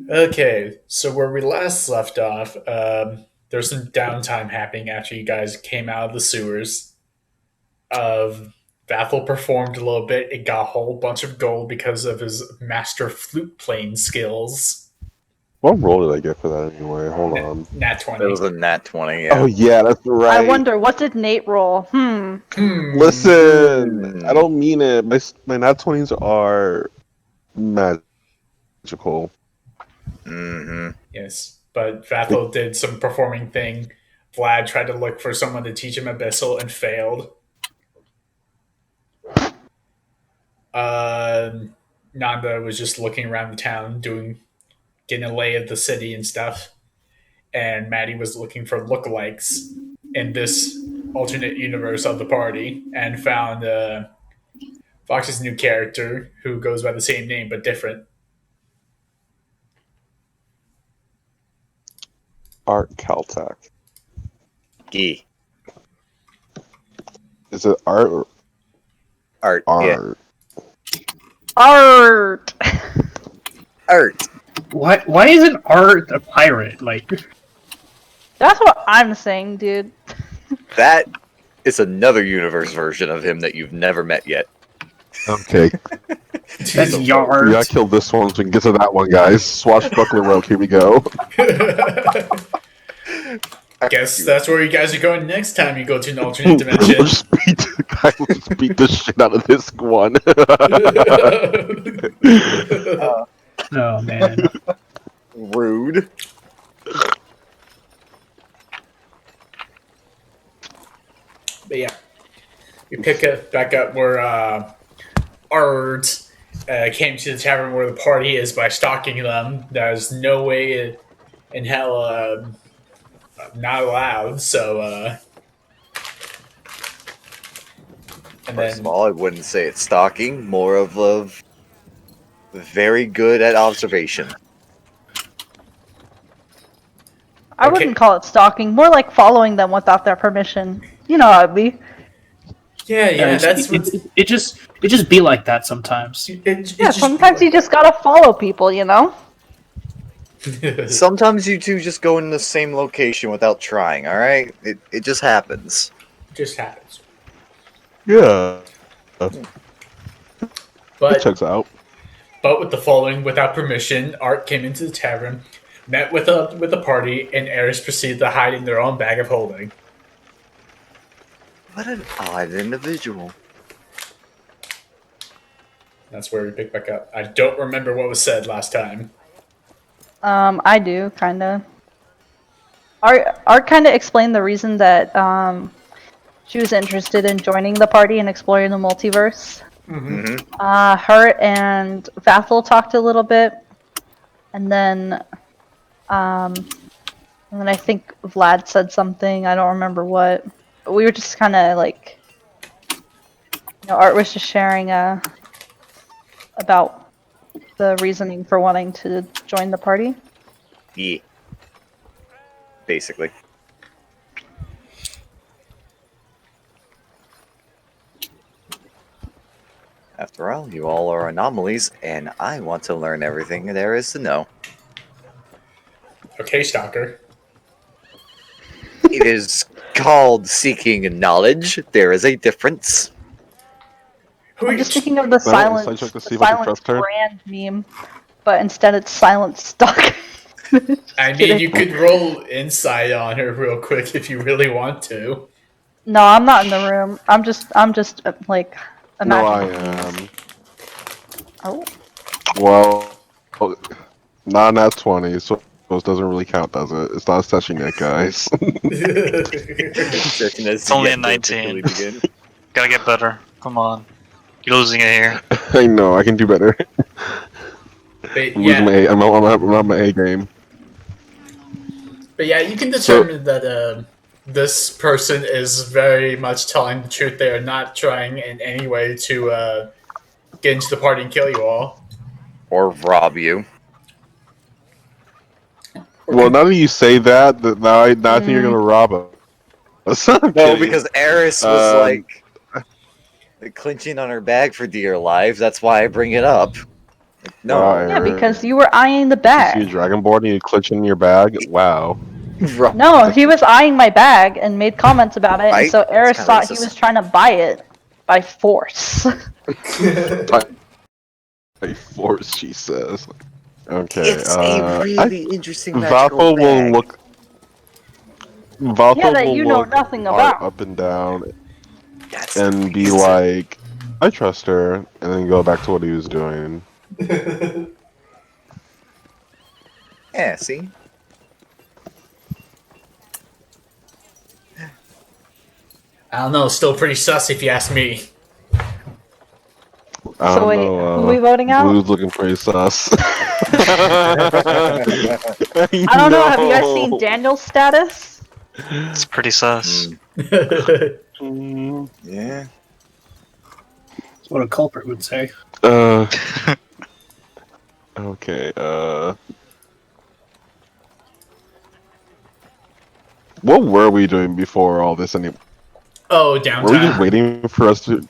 Okay, so where we last left off, there's some downtime happening after you guys came out of the sewers. Vathel performed a little bit. It got a whole bunch of gold because of his master flute playing skills. What role did I get for that anyway? Hold on. Nat It was 20. a nat 20, Oh yeah. yeah, that's I right. wonder, what did Nate roll? Listen, I Hmm. don't mean it. My nat 20s are magical. Mm-hmm. Yes, but Vathel did some performing thing. Vlad tried to look for someone to teach him Abyssal and failed. Uh, Nanda was just looking around the town, getting a lay of the city and stuff. And Maddie was looking for lookalikes in this alternate universe of the party and found Fox's new character who goes by the same name but different. Art Caltech. Gee. Is it art or Art, yeah. art? Art! Art. Why isn't Art a pirate? Like, That's what I'm saying, dude. That is another universe version of him that you've never met yet. Okay, that's we Yard. gotta kill this one so we can get to that one, guys. Swashbuckler Rogue, here we go. Guess that's where you guys are going next time you go to an alternate dimension. We'll just beat the shit out of this one. Oh man. Rude. But yeah, we pick it back up where Art came to the tavern where the party is by stalking them. There's no way in hell not allowed. So, and First then of all, I wouldn't say it's stalking, more of a very good at observation. I Okay. wouldn't call it stalking, more like following them without their permission. You know how it'd be. yeah, that's what it just be like that sometimes. Yeah, sometimes you just gotta follow people, you know? Sometimes you two just go in the same location without trying, alright? It just happens. just happens. Yeah, it But checks out. with the following without permission, Art came into the tavern, met with a party, and Eris proceeded to hide in their own bag of holding. What an odd individual. That's where we pick back up. I don't remember what was said last time. I do, kinda. Art kinda explained the reason that, she was interested in joining the party and exploring the multiverse. Mm-hmm. Her and Vathel talked a little bit, and then I think Vlad said something. I don't remember what. But we were just kind of like, Art was just sharing about the reasoning for wanting to join the party. Yeah. Basically. After all, you all are anomalies, and I want to learn everything there is to know. Okay, Stalker. It is called seeking knowledge. There is a difference. Who I'm just thinking of the Well, silence, so I check to see if I can silence trust her. brand meme, but instead it's silent stuck. I mean, you could roll insight on her real quick if you really want to. No, I'm not in the room. I'm just like No, I imagining. am. Oh, Well, not nat 20, so it doesn't really count, does it? It's not touching it, guys. It's only a 19. Gotta get better. Come on. You're losing it here. I know, I can do better. But I'm losing my yeah, I'm on my A game. you can determine that this person is very much telling the truth. They are not trying in any way to get into the party and kill you all. Or rob you. Well, now that you say that, now I think you're gonna rob us. I'm No, kidding. because Eris was like clinching on her bag for dear life. That's why I bring it up. No. Wow, Yeah, Eric. because you were eyeing the You see a bag. dragonborn and you clutch in your bag? Wow. Right. No, he was eyeing my bag and made comments about it, and Right? so That's Eris kinda thought he racist. was trying to buy it by force. By force, she says. Okay, It's a really interesting magical Vathel will bag. look. Yeah, Vathel that will you know look nothing Art about. up and down That's the and be reason. like, "I trust her," and then go back to what he was doing. Yeah, see? I don't know. Still pretty sus if you ask me. I So don't wait, know. who are we voting out? Blue's looking pretty sus. I don't know. Have you guys seen Daniel's status? It's pretty sus. Yeah. That's what a culprit would say. Okay. What were we doing before all this? Anyway, Oh, were we just downtown. waiting for us to?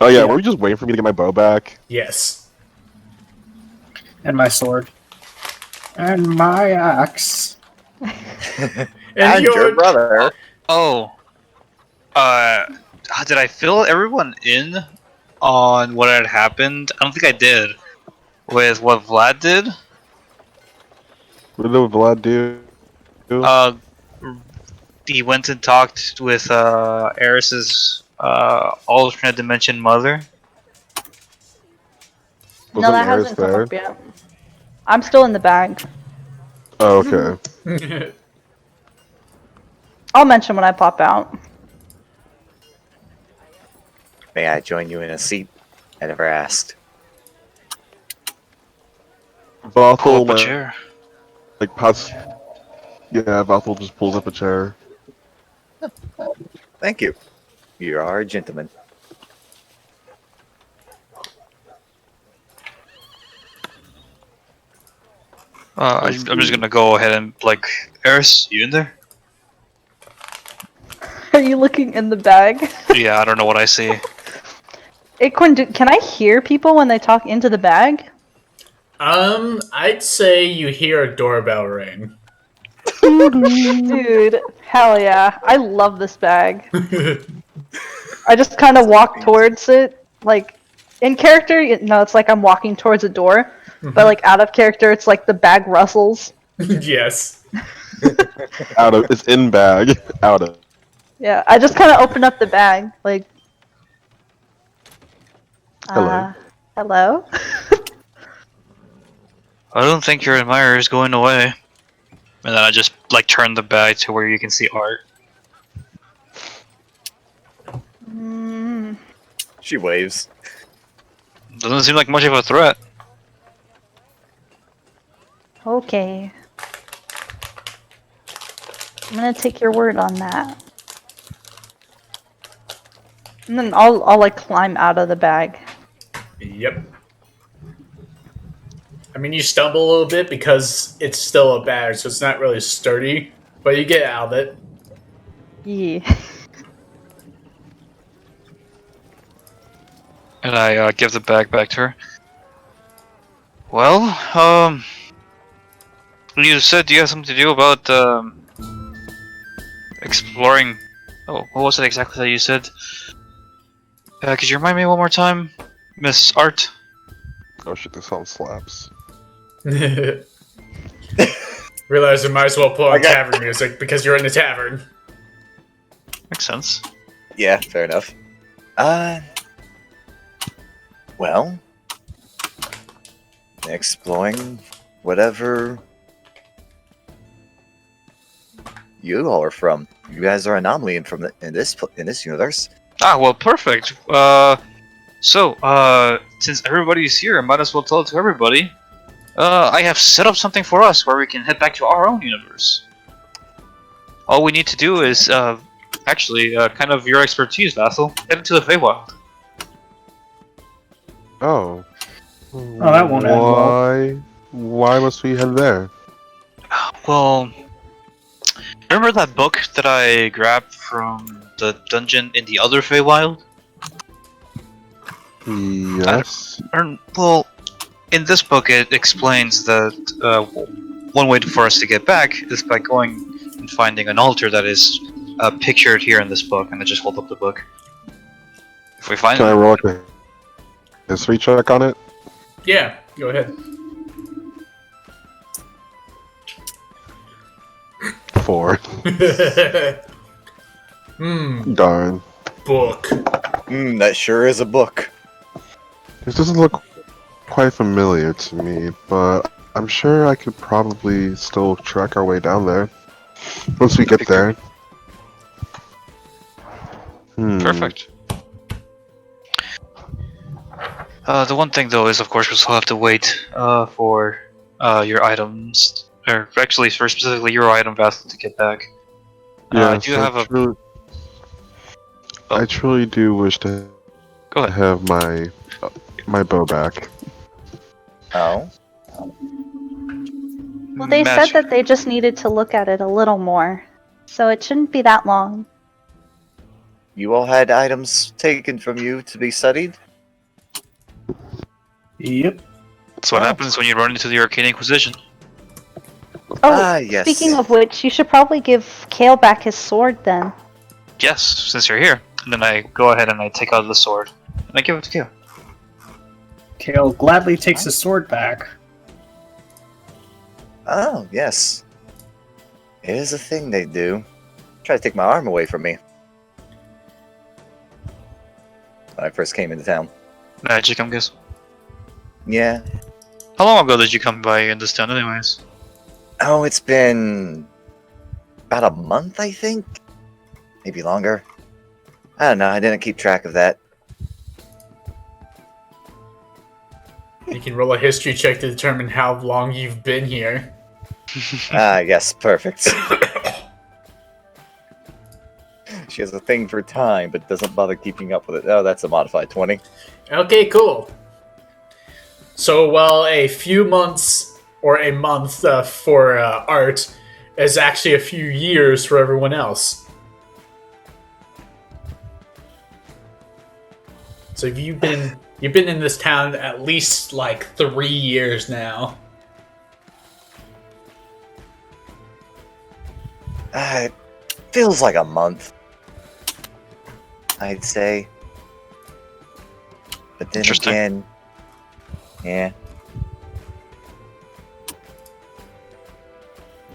Oh yeah, Yeah. were we just waiting for me to get my bow back? Yes. And my sword. And my axe. And your brother. Oh. Did I fill everyone in on what had happened? I don't think I did. With what Vlad did? What did Vlad do? Uh, he went and talked with Eris's alternate dimension mother. No, Wasn't that Eris hasn't come there? up yet. I'm still in the bag. Oh, okay. I'll mention when I pop out. May I join you in a seat? I never asked. Pull Vathel, up a chair. like, pops. Yeah, Vathel just pulls up a chair. Thank you. You are a gentleman. I'm just gonna go ahead and Eris, you in there? Are you looking in the bag? Yeah, I don't know what I see. Acorn, can I hear people when they talk into the bag? I'd say you hear a doorbell ring. Dude, hell yeah. I love this bag. I just kind of walk towards it. Like, in character, it's like I'm walking towards a door. But, like, out of character, it's like the bag rustles. Yes. It's in bag. Out of. Yeah, I just kind of open up the bag. Like, Hello. hello? I don't think your admirer is going away. And then I just turn the bag to where you can see art. Mm, She waves. Doesn't seem like much of a threat. okay. I'm gonna take your word on that. And then I'll like climb out of the bag. Yep. I mean, you stumble a little bit because it's still a bag, so it's not really sturdy, but you get out of it. Yeah. And I give the bag back to her. Well, you said you have something to do about exploring. Oh, what was it exactly that you said? Could you remind me one more time, Miss Art? Oh shit! This song slaps. Realize I might as well pull on I got- tavern music because you're in the tavern. Makes sense. Yeah, fair enough. Well, exploring whatever you all are from. You guys are anomaly in this universe. Ah, well, perfect. Since everybody's here, I might as well tell it to everybody. I have set up something for us where we can head back to our own universe. All we need to do is, kind of your expertise, Vassal. Head into the Feywild. Oh. Oh, that won't end well. Why must we head there? Well, remember that book that I grabbed from the dungeon in the other Feywild? Yes. Well, in this book, it explains that one way for us to get back is by going and finding an altar that is pictured here in this book. And I just hold up the book. If we find Can I it, roll a history check on it? Yeah, go ahead. 4. Hmm, Darn. book. That sure is a book. This doesn't look quite familiar to me, but I'm sure I could probably still track our way down there once we get there. perfect. The one thing though is, of course, we'll still have to wait for your items, or actually, for specifically your item, Vassal, to get back. Yeah, I do have a. I truly do wish to Go ahead. have my bow back. Oh, Well, they Match- said that they just needed to look at it a little more, so it shouldn't be that long. you all had items taken from you to be studied? Yep. That's what Oh. happens when you run into the Arcane Inquisition. Oh, Yes. speaking of which, you should probably give Kale back his sword then. Yes, since you're here. And then I go ahead and I take out the sword and I give it to Kale. Kale gladly takes his sword back. Oh, yes. It is a thing they do. Try to take my arm away from me. When I first came into town. Magic, I'm guessing. Yeah. How long ago did you come by in this town, anyways? Oh, it's been about a month, I think? Maybe longer. I don't know, I didn't keep track of that. You can roll a history check to determine how long you've been here. Yes, perfect. She has a thing for time, but doesn't bother keeping up with it. Oh, that's a modified 20. Okay, cool. So, while a few months or a month for Art is actually a few years for everyone else. So you've been in this town at least like 3 years now. It feels like a month, I'd say. But then Interesting. again, yeah.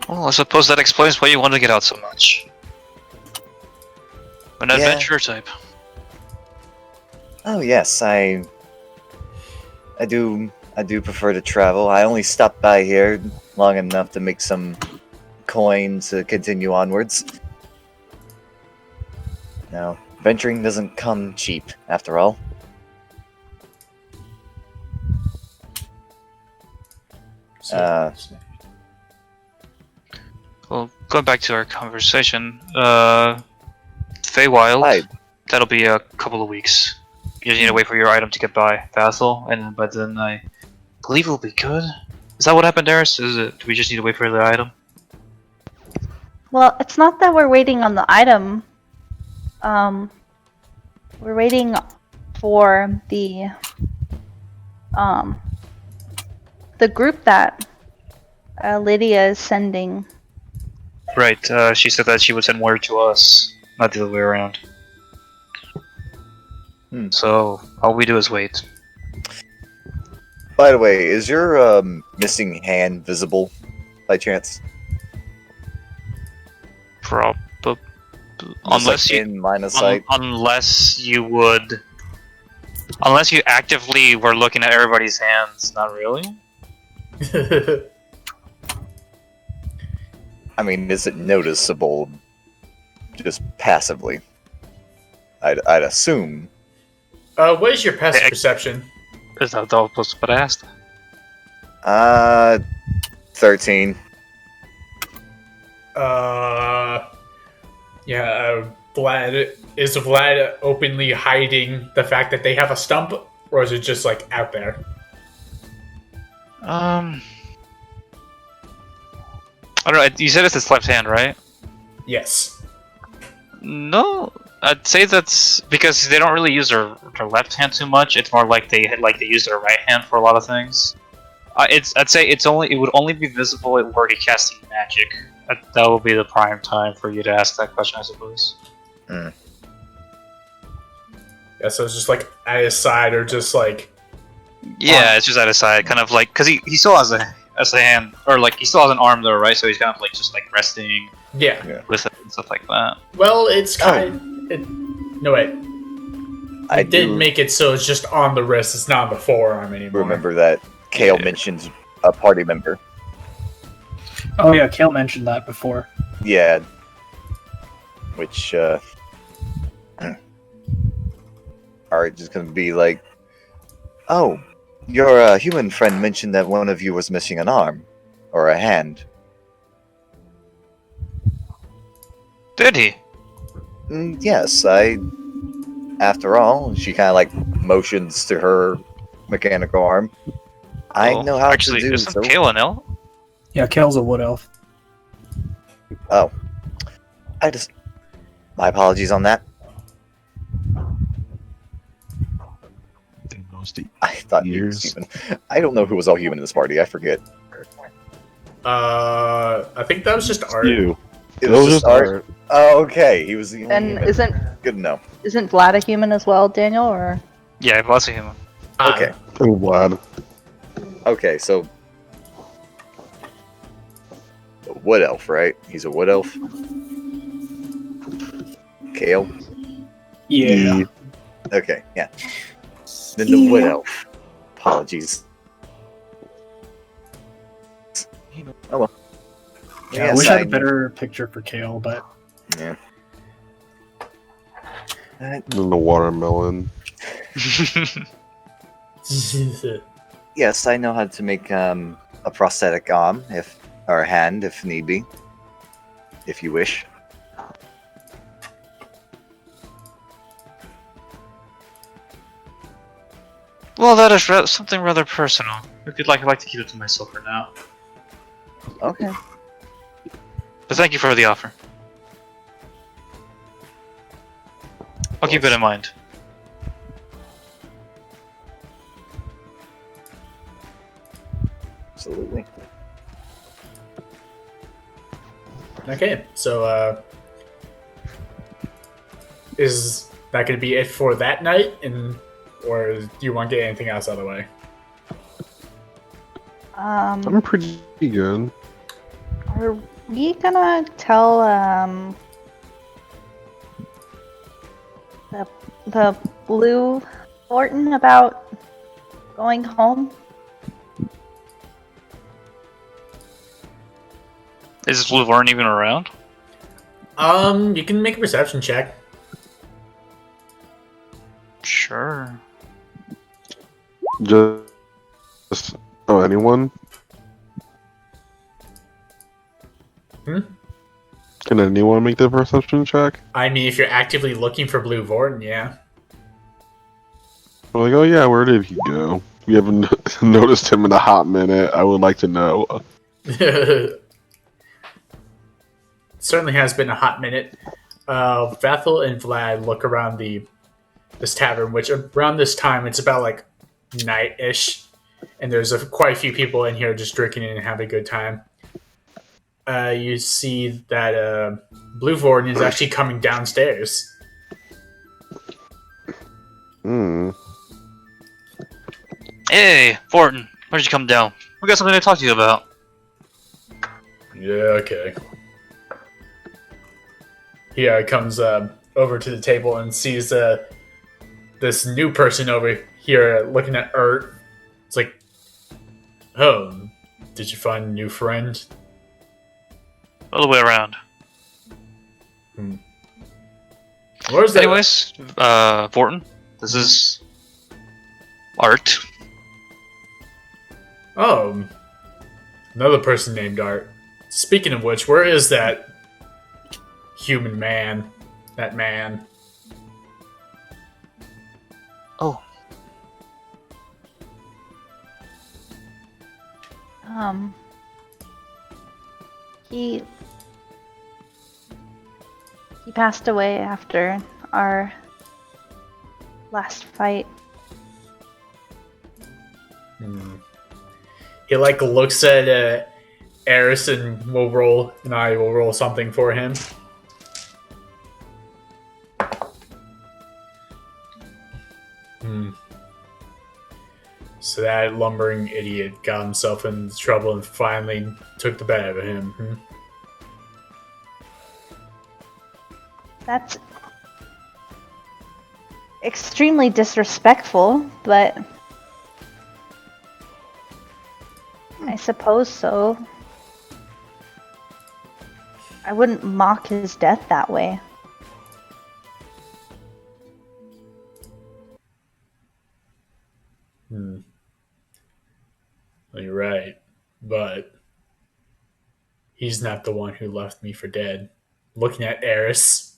Well, I suppose that explains why you want to get out so much. An Yeah. adventurer type. Oh yes, I do prefer to travel. I only stopped by here long enough to make some coin to continue onwards. Now, venturing doesn't come cheap, after all. So, Well, going back to our conversation, Feywild, Hi. that'll be a couple of weeks. You just need to wait for your item to get by Vassal, and by then I believe it'll be good. Is that what happened, Darius? Do we just need to wait for the item? Well, it's not that we're waiting on the item. We're waiting for the group that Lydia is sending. Right, she said that she would send word to us, not the other way around. So, all we do is wait. By the way, is your missing hand visible by chance? Probably. Just, Unless like, you in line of sight. unless you would, unless you actively were looking at everybody's hands. Not really. I mean, is it noticeable just passively? I'd assume. what is your passive Hey, perception? Is that what I asked? 13. Vlad, is Vlad openly hiding the fact that they have a stump, or is it just like out there? I don't know. You said it's his left hand, right? Yes. No, I'd say that's because they don't really use their left hand too much. It's more like they use their right hand for a lot of things. I'd say it would only be visible at where he casting magic. That will be the prime time for you to ask that question, I suppose. Yeah, so it's just like at his side or just like. Yeah, it's just at his side, kind of like because he still has a hand, or like he still has an arm though, right? So he's kind of like just like resting Yeah. with it and stuff like that. Well, it's kind. No wait. I I didn't do make it so it's just on the wrist. It's not on the forearm anymore. remember that Kale Yeah. mentioned a party member. Oh yeah, Kale mentioned that before. Yeah. Which are just gonna be like, oh, your human friend mentioned that one of you was missing an arm or a hand. Did he? Yes, after all, she kind of like motions to her mechanical arm. I know how actually, to do isn't so. Kale an elf? Yeah, Kale's a wood elf. Oh, my apologies on that. I thought he was Years. human. I don't know who was all human in this party. I forget. I think that was just art. You. It was just art. Oh, okay. He was the only And human. isn't Good to know. Vlad a human as well, Daniel? Or Yeah, he was a human. Okay. I'm glad. Okay, so a wood elf, right? He's a wood elf. Kale. Yeah. Okay, yeah. Then the wood elf. Apologies. Oh well. Yeah, I wish I had a better picture for Kale, but Yeah. And the watermelon. Yes, I know how to make a prosthetic arm, or a hand, if need be. If you wish. Well, that is something rather personal. If you'd like, I'd like to keep it to myself for now. Okay. But thank you for the offer. I'll keep it in mind. Absolutely. Okay, so is that going to be it for that night, or do you want to get anything else out of the way? I'm pretty good. are we gonna tell the Blue Thornton about going home? Is Laverne even around? You can make a perception check. Sure. Just anyone? Can anyone make the perception check? I mean, if you're actively looking for Blue Vorton, yeah. I'm like, oh yeah, where did he go? We haven't noticed him in a hot minute. I would like to know. Certainly has been a hot minute. Vathel and Vlad look around this tavern, which around this time it's about like night-ish, and there's quite a few people in here just drinking and having a good time. You see that Blue Vorton is actually coming downstairs. Hmm. Hey, Fortin, where'd you come down? We got something to talk to you about. Yeah, okay. He comes over to the table and sees this new person over here looking at Ert. It's like, oh, did you find a new friend? All the way around. Where's that? Anyways, Fortin, this is Art. Oh, another person named Art. Speaking of which, where is that human man? That man. Oh, He passed away after our last fight. He like looks at Eris and will roll, and I will roll something for him. So that lumbering idiot got himself into trouble and finally took the bad of him. That's extremely disrespectful, but I suppose so. I wouldn't mock his death that way. Well, you're right, but he's not the one who left me for dead. Looking at Eris.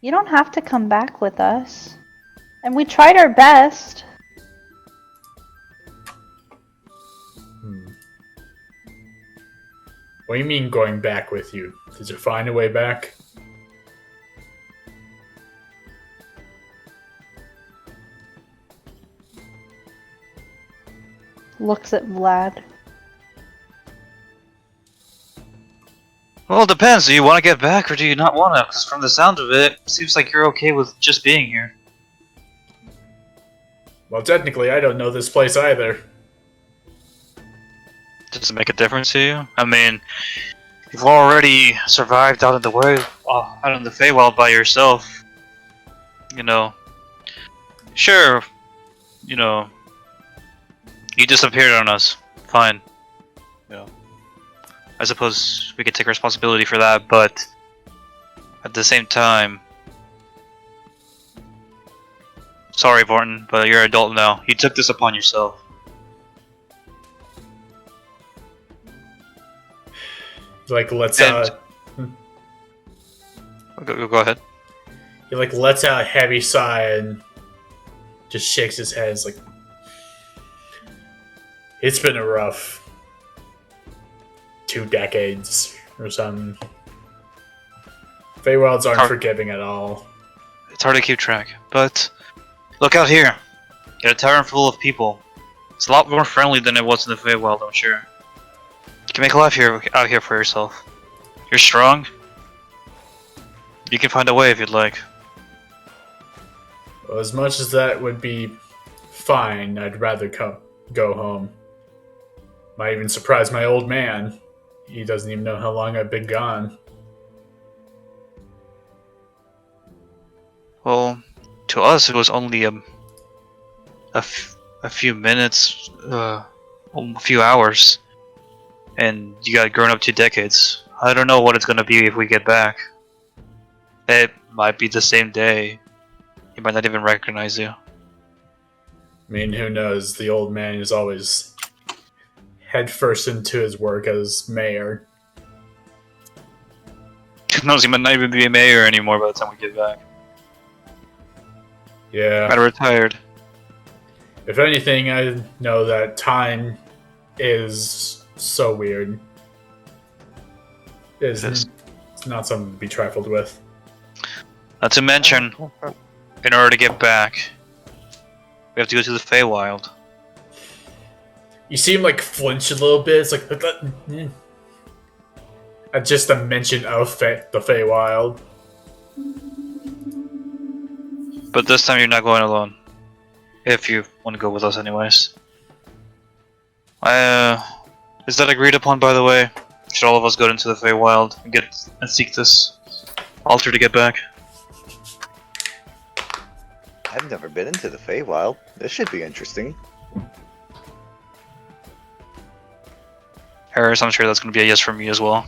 You don't have to come back with us. And we tried our best. What do you mean going back with you? Did you find a way back? Looks at Vlad. Well, it depends. Do you want to get back or do you not want to? Because from the sound of it, it seems like you're okay with just being here. Well, technically, I don't know this place either. Does it make a difference to you? I mean, you've already survived out in the way, out in the Feywild by yourself. You know, sure, you know, you disappeared on us. Fine. You know, I suppose we could take responsibility for that, but at the same time, sorry, Vorton, but you're an adult now. You took this upon yourself. Like lets Go ahead. he like lets out a heavy sigh and just shakes his head. It's like it's been a rough 2 decades or something. Feywilds aren't forgiving at all. It's hard to keep track, but look out here. Get a tavern full of people. It's a lot more friendly than it was in the Feywild, I'm sure. You can make a life out here for yourself. You're strong. You can find a way if you'd like. Well, as much as that would be fine, I'd rather go home. Might even surprise my old man. He doesn't even know how long I've been gone. Well, to us it was only a few minutes, a few hours, and you got grown up 2 decades. I don't know what it's gonna be if we get back. It might be the same day. He might not even recognize you. I mean, who knows? The old man is always head first into his work as mayor. Who knows? He might not even be a mayor anymore by the time we get back. Yeah. Might have retired. If anything, I know that time is so weird. It's not something to be trifled with. Not to mention, in order to get back, we have to go to the Feywild. You seem like flinch a little bit. It's like just a mention of the Feywild. But this time you're not going alone. If you want to go with us anyways. Is that agreed upon, by the way? Should all of us go into the Feywild and seek this altar to get back? I've never been into the Feywild. This should be interesting. Harris, I'm sure that's going to be a yes from me as well.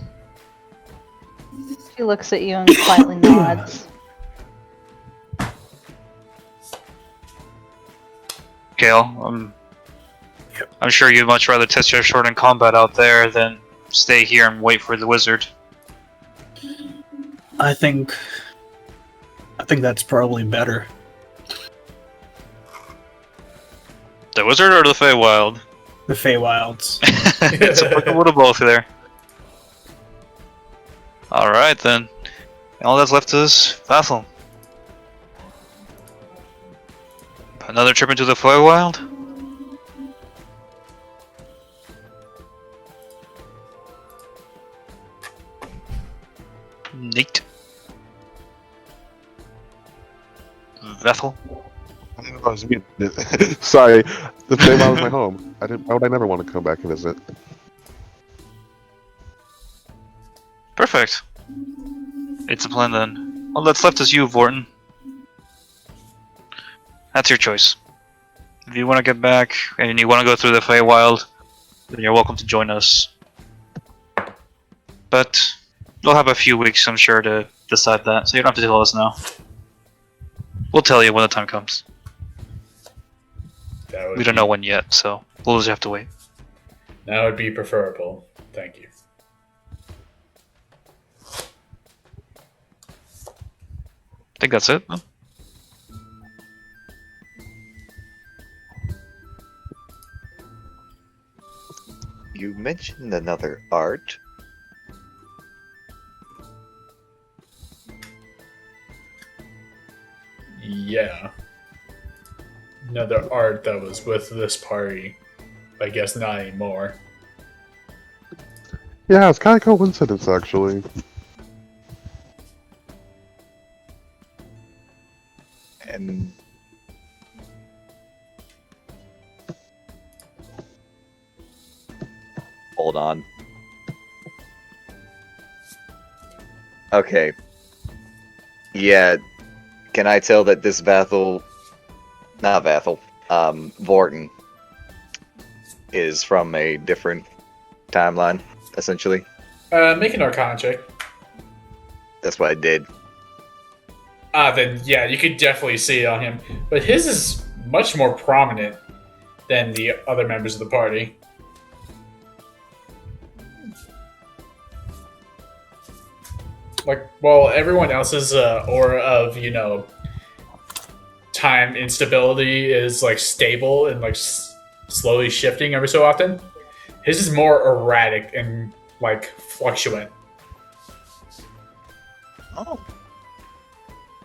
She looks at you and slightly nods. Kale, I'm sure you'd much rather test your sword in combat out there than stay here and wait for the wizard. I think that's probably better. The wizard or the Feywild? The Feywilds. It's applicable to both there. Alright then. All that's left is Vathel. But Another trip into the Feywild? Neat. Bethel? I didn't know I was muted. Sorry, the Feywild was my home. Why would I never want to come back and visit? Perfect. It's a plan then. All that's left is you, Vorton. That's your choice. If you want to get back and you want to go through the Feywild, then you're welcome to join us. But you'll have a few weeks, I'm sure, to decide that, so you don't have to tell us now. We'll tell you when the time comes. We don't know when yet, so we'll just have to wait. That would be preferable. Thank you. I think that's it. You mentioned another art. Yeah. Another art that was with this party. I guess not anymore. Yeah, it's kind of coincidence actually. And hold on. Okay. Yeah. Can I tell that this Vorton is from a different timeline, essentially? Make an Arcana check. That's what I did. Then yeah, you could definitely see it on him. But his is much more prominent than the other members of the party. Like, well, everyone else's aura of, time instability is, like, stable and, like, slowly shifting every so often. His is more erratic and, like, fluctuant. Oh.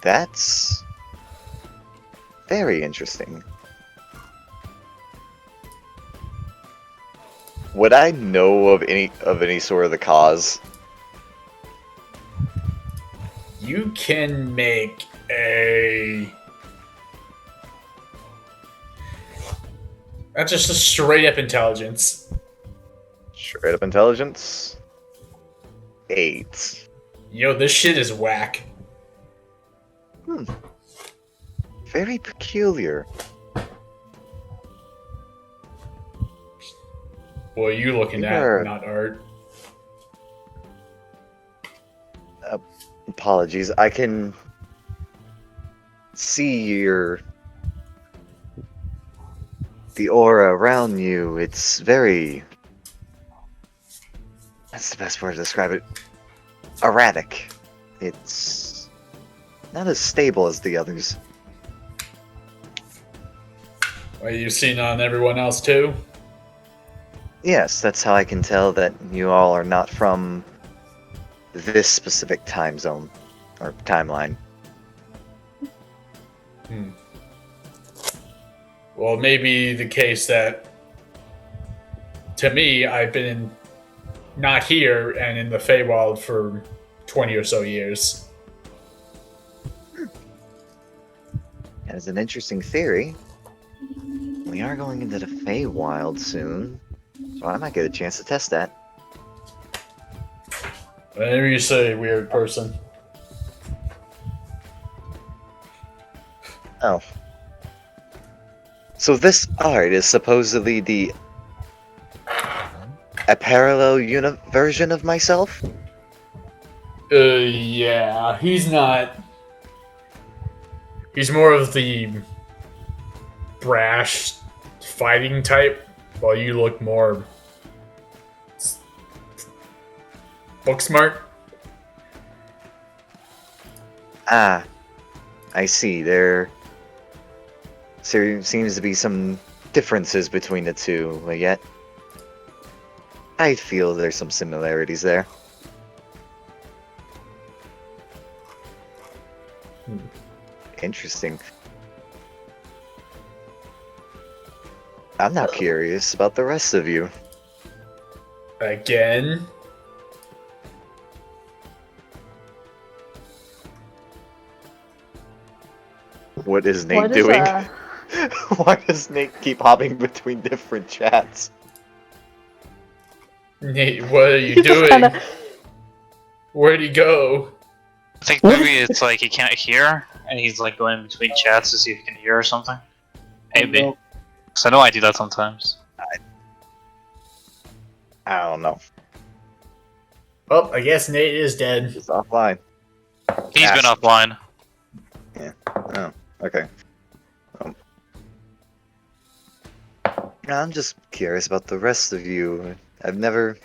That's very interesting. Would I know of any sort of the cause? You can make a... That's just a straight up intelligence. Straight up intelligence? 8. Yo, this shit is whack. Very peculiar. What are you looking Sure. at, not art? Apologies. I can see the aura around you. It's very... That's the best word to describe it. Erratic. It's not as stable as the others. Are you seen on everyone else too? Yes, that's how I can tell that you all are not from this specific time zone or timeline. Well, it may be the case that, to me, I've been not here and in the Feywild for 20 or so years. That is an interesting theory. We are going into the Feywild soon, so I might get a chance to test that. Whenever you say weird person. Oh. So this art is supposedly a parallel version of myself? Yeah, he's not. He's more of the brash fighting type, while you look more book smart. Ah, I see. There seems to be some differences between the two, but yet I feel there's some similarities there. Interesting. I'm not curious about the rest of you. Again? What is Nate What is doing? Why does Nate keep hopping between different chats? Nate, what are you He just doing? kinda- Where'd he go? I think What? maybe it's like he can't hear, and he's like going between chats to see if he can hear or something. Maybe. no. Because I know I do that sometimes. I don't know. Well, I guess Nate is dead. Just offline. He's been offline. Oh, okay. I'm just curious about the rest of you. I'm not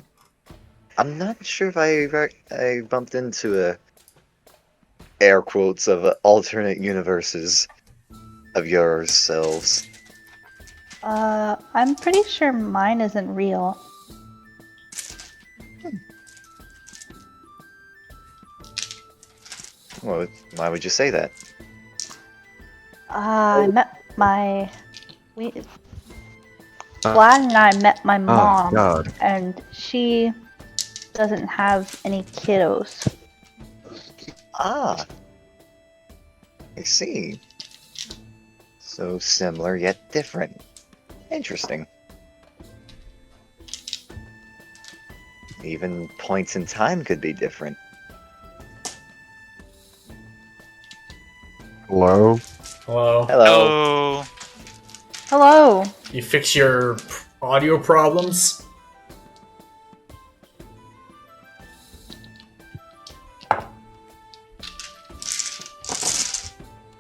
sure if I bumped into a air quotes of alternate universes of yourselves. I'm pretty sure mine isn't real. Well, why would you say that? I met my. Vlad and I met my Oh mom, God. and she doesn't have any kiddos. Ah, I see. So similar yet different. Interesting. Even points in time could be different. Hello? Hello. Hello. Oh, Hello. You fix your audio problems?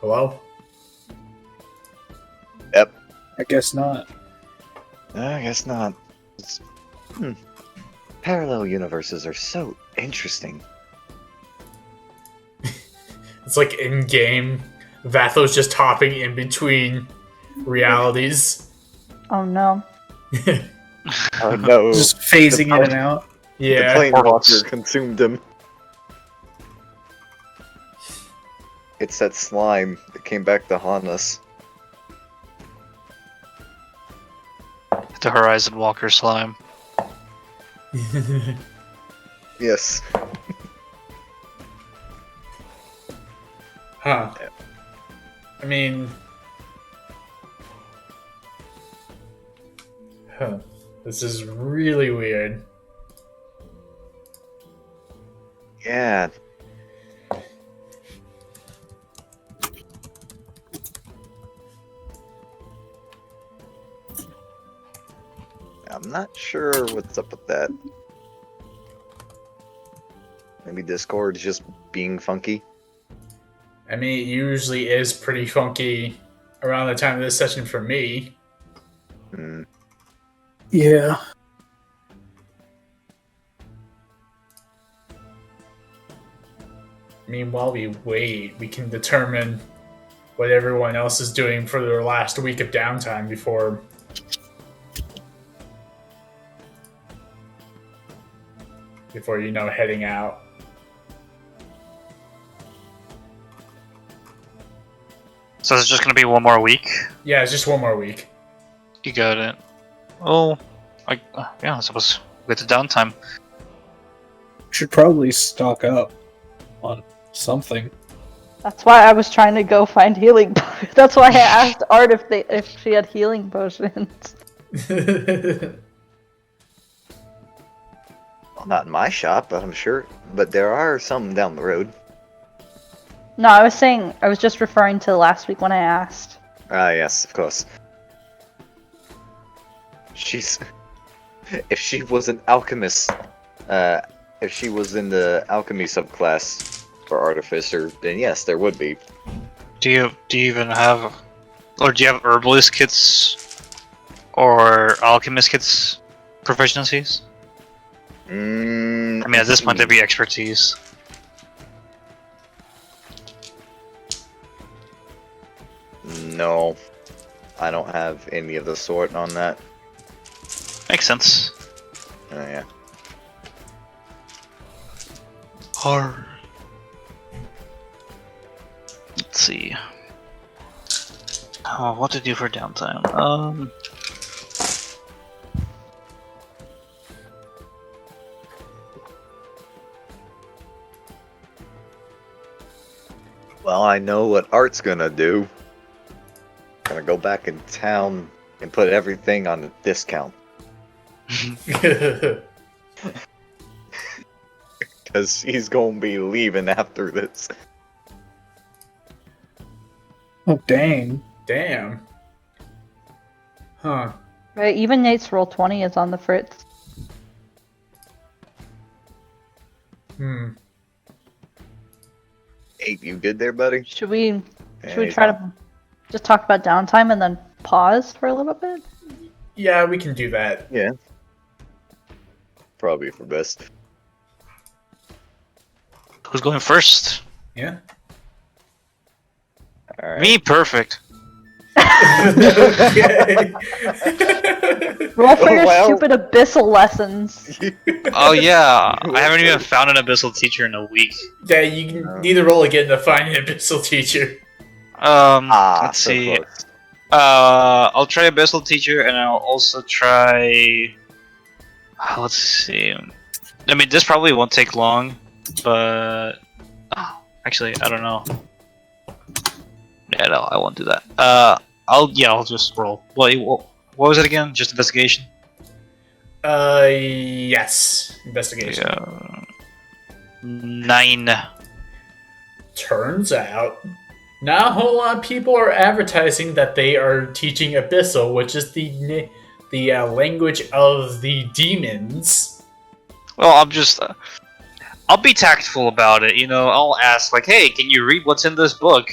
Hello? I guess not. I guess not. It's- Parallel universes are so interesting. It's like in game, Vatho's just hopping in between realities. Oh no. Oh no. Just phasing in and out. The Yeah. plane Portals. walker consumed him. It's that slime that came back to haunt us. the Horizon Walker slime. Yes. Huh. I mean... Huh. This is really weird. Yeah. I'm not sure what's up with that. Maybe Discord's just being funky. I mean, it usually is pretty funky around the time of this session for me. Hmm. Yeah. I mean, while we wait, we can determine what everyone else is doing for their last week of downtime before heading out. So it's just gonna be one more week? Yeah, it's just one more week. You got it. Oh, yeah, I suppose we get to downtime. Should probably stock up on something. That's why I was trying to go find healing. That's why I asked Art if she had healing potions. Well, not in my shop, but I'm sure. But there are some down the road. No, I was just referring to last week when I asked. Ah, yes, of course. If she was an alchemist, if she was in the alchemy subclass for artificer, then yes, there would be. Do you even have, or do you have herbalist kits or alchemist kits proficiencies? I mean, at this point, they'd be expertise. No, I don't have any of the sort on that. Makes sense. Oh yeah. Or let's see. Oh, what to do for downtime? Well, I know what Art's gonna do. Gonna go back in town and put everything on a discount. Because he's gonna be leaving after this. Oh, dang. Damn. Huh. Right, even Nate's roll 20 is on the fritz. Hmm. Hey, you good there, buddy? Should we Hey, try to just talk about downtime and then pause for a little bit? Yeah, we can do that. Yeah. Probably for best. Who's going first? Yeah. Alright. Me, perfect. Okay. Roll for your Well. stupid abyssal lessons. Oh yeah, I haven't even found an abyssal teacher in a week. Yeah, you can need to roll again to find an abyssal teacher. Let's so see. close. I'll try abyssal teacher, and I'll also try. Let's see. I mean, this probably won't take long, but actually, I don't know. Yeah, no, I won't do that. I'll just roll. What was it again? Just investigation. Yes. Investigation. Yeah. 9. Turns out, not a whole lot of people are advertising that they are teaching Abyssal, which is the language of the demons. Well, I'll be tactful about it. You know, I'll ask like, "Hey, can you read what's in this book?"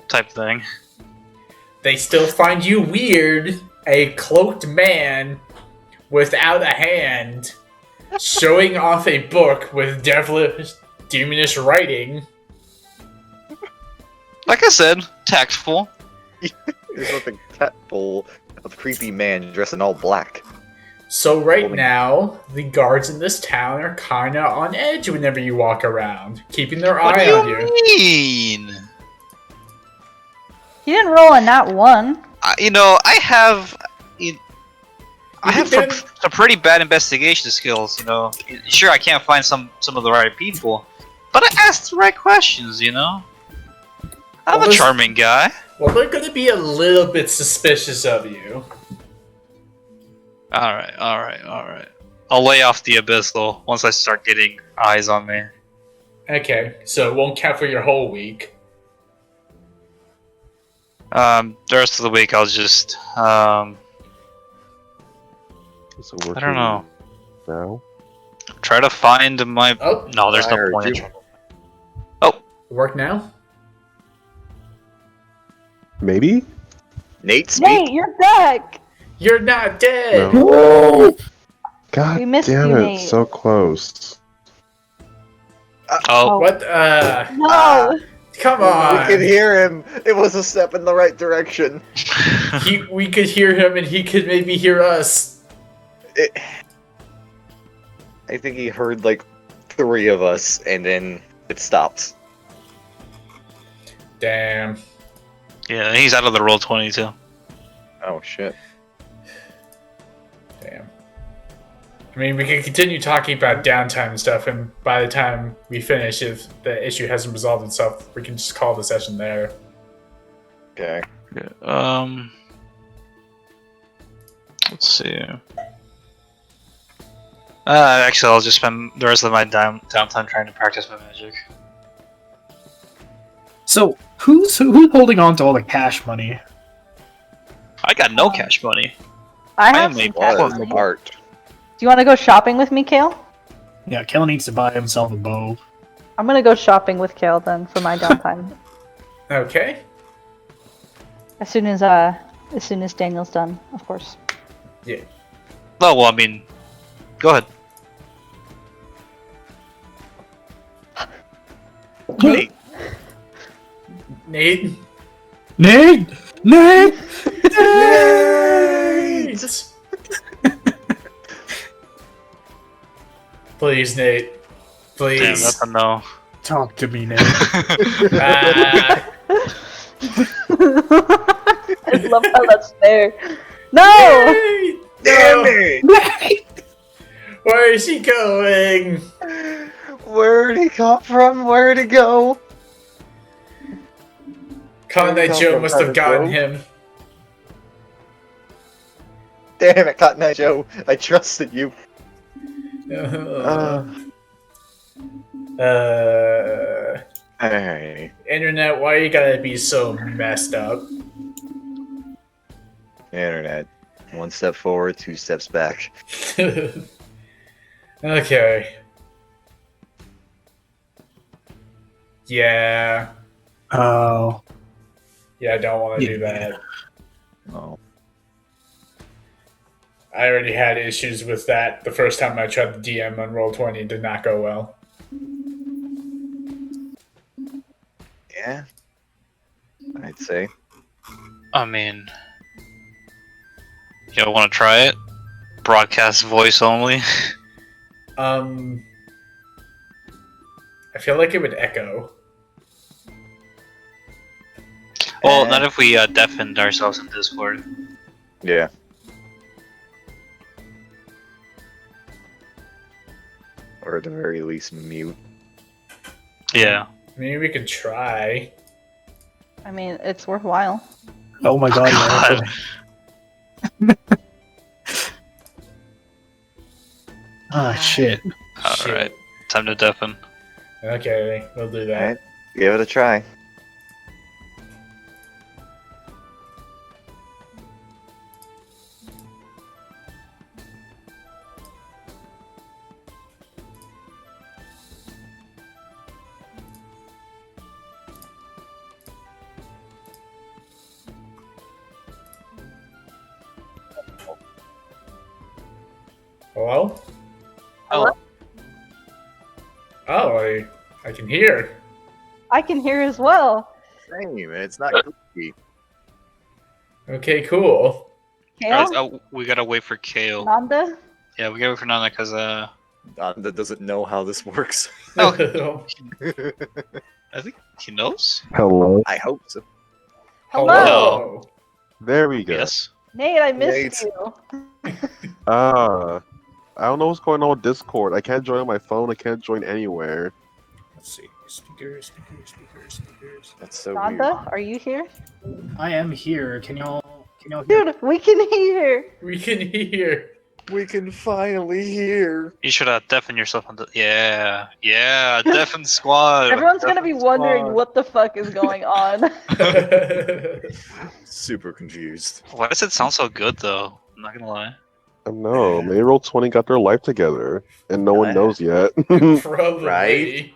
Type thing. They still find you weird, a cloaked man without a hand, showing off a book with devilish, demonish writing. Like I said, tactful. There's nothing tactful of a creepy man dressed in all black. So right now, the guards in this town are kinda on edge whenever you walk around, keeping their What eye do on you you. mean? He didn't roll a nat 1. You know, I have been- some pretty bad investigation skills. You know, sure I can't find some of the right people, but I asked the right questions. You know, I'm Well, a charming guy. Well, they're gonna be a little bit suspicious of you. All right. I'll lay off the abyssal once I start getting eyes on me. Okay, so it won't count for your whole week. The rest of the week I'll just Is it I working don't know. now? Try to find my. Oh, No, there's I no heard point. you. work now? Maybe? Nate, speak. Nate, you're back! You're not dead! No. God We missed damn you, it, Nate. so close. Oh, What, No! come We on! could hear him. It was a step in the right direction. We could hear him and he could maybe hear us. I think he heard like 3 of us, and then it stopped. Damn. yeah, he's out of the roll 20 too. Oh shit. Damn. I mean, we could continue talking about downtime and stuff, and by the time we finish, if the issue hasn't resolved itself, we can just call the session there. Okay. Let's see. Actually, I'll just spend the rest of my downtime trying to practice my magic. So, who's holding on to all the cash money? I got no cash money. I have am some a cash poor money. Art. Do you want to go shopping with me, Kale? Yeah, Kel needs to buy himself a bow. I'm gonna go shopping with Kale then for my downtime. Okay. as soon as Daniel's done, of course. Yeah. Oh, well, I mean, go ahead. Nate. Nate? Nate! Nate! Nate! Please, Nate. Damn, Please. that's a no. Talk to me, Nate. Ah, I love how that's there. No! Nate! Damn No! it! Nate! Where is he going? Where'd he come from? Where'd he go? Cotton Eye come Joe from, must have Cotton gotten Joe? him. Damn it, Cotton Eye Joe! I trusted you. uh, Alright. Internet, why you gotta be so messed up? Internet. One step forward, two steps back. Okay. Yeah. Oh. Yeah, I don't want to do Yeah. that. Oh. I already had issues with that the first time I tried the DM on Roll20. It did not go well. Yeah. I'd say. I mean, you want to try it? Broadcast voice only. I feel like it would echo. Well, not if we deafened ourselves in Discord. Yeah. Or at the very least, mute. Yeah. Maybe we could try. I mean, it's worthwhile. Oh my god. God. Ah, shit. Shit. Alright, time to deafen. Okay, we'll do that. Alright. Give it a try. Hello? Hello? Oh, I can hear. I can hear as well. Same, it's not goofy. Okay, cool. Kale? Alright, we gotta wait for Kale. Nanda? Yeah, we gotta wait for Nana because Nanda doesn't know how this works. Oh. I think he knows. Hello. I hope so. Hello. There we go. Yes. Nate, I missed Nate. you. I don't know what's going on with Discord. I can't join on my phone. I can't join anywhere. Let's see. Speakers. That's so Nanda, are you here? I am here. Can y'all hear? Dude, we can hear. We can hear. weird. We can finally hear. You should deafen yourself on the. Yeah, deafen squad. Everyone's gonna be Deafen wondering squad. what the fuck is going on. Super confused. Why does it sound so good though? I'm not gonna lie. I know. Maybe Roll20 got their life together, and no one Yeah. knows yet. Probably. Right?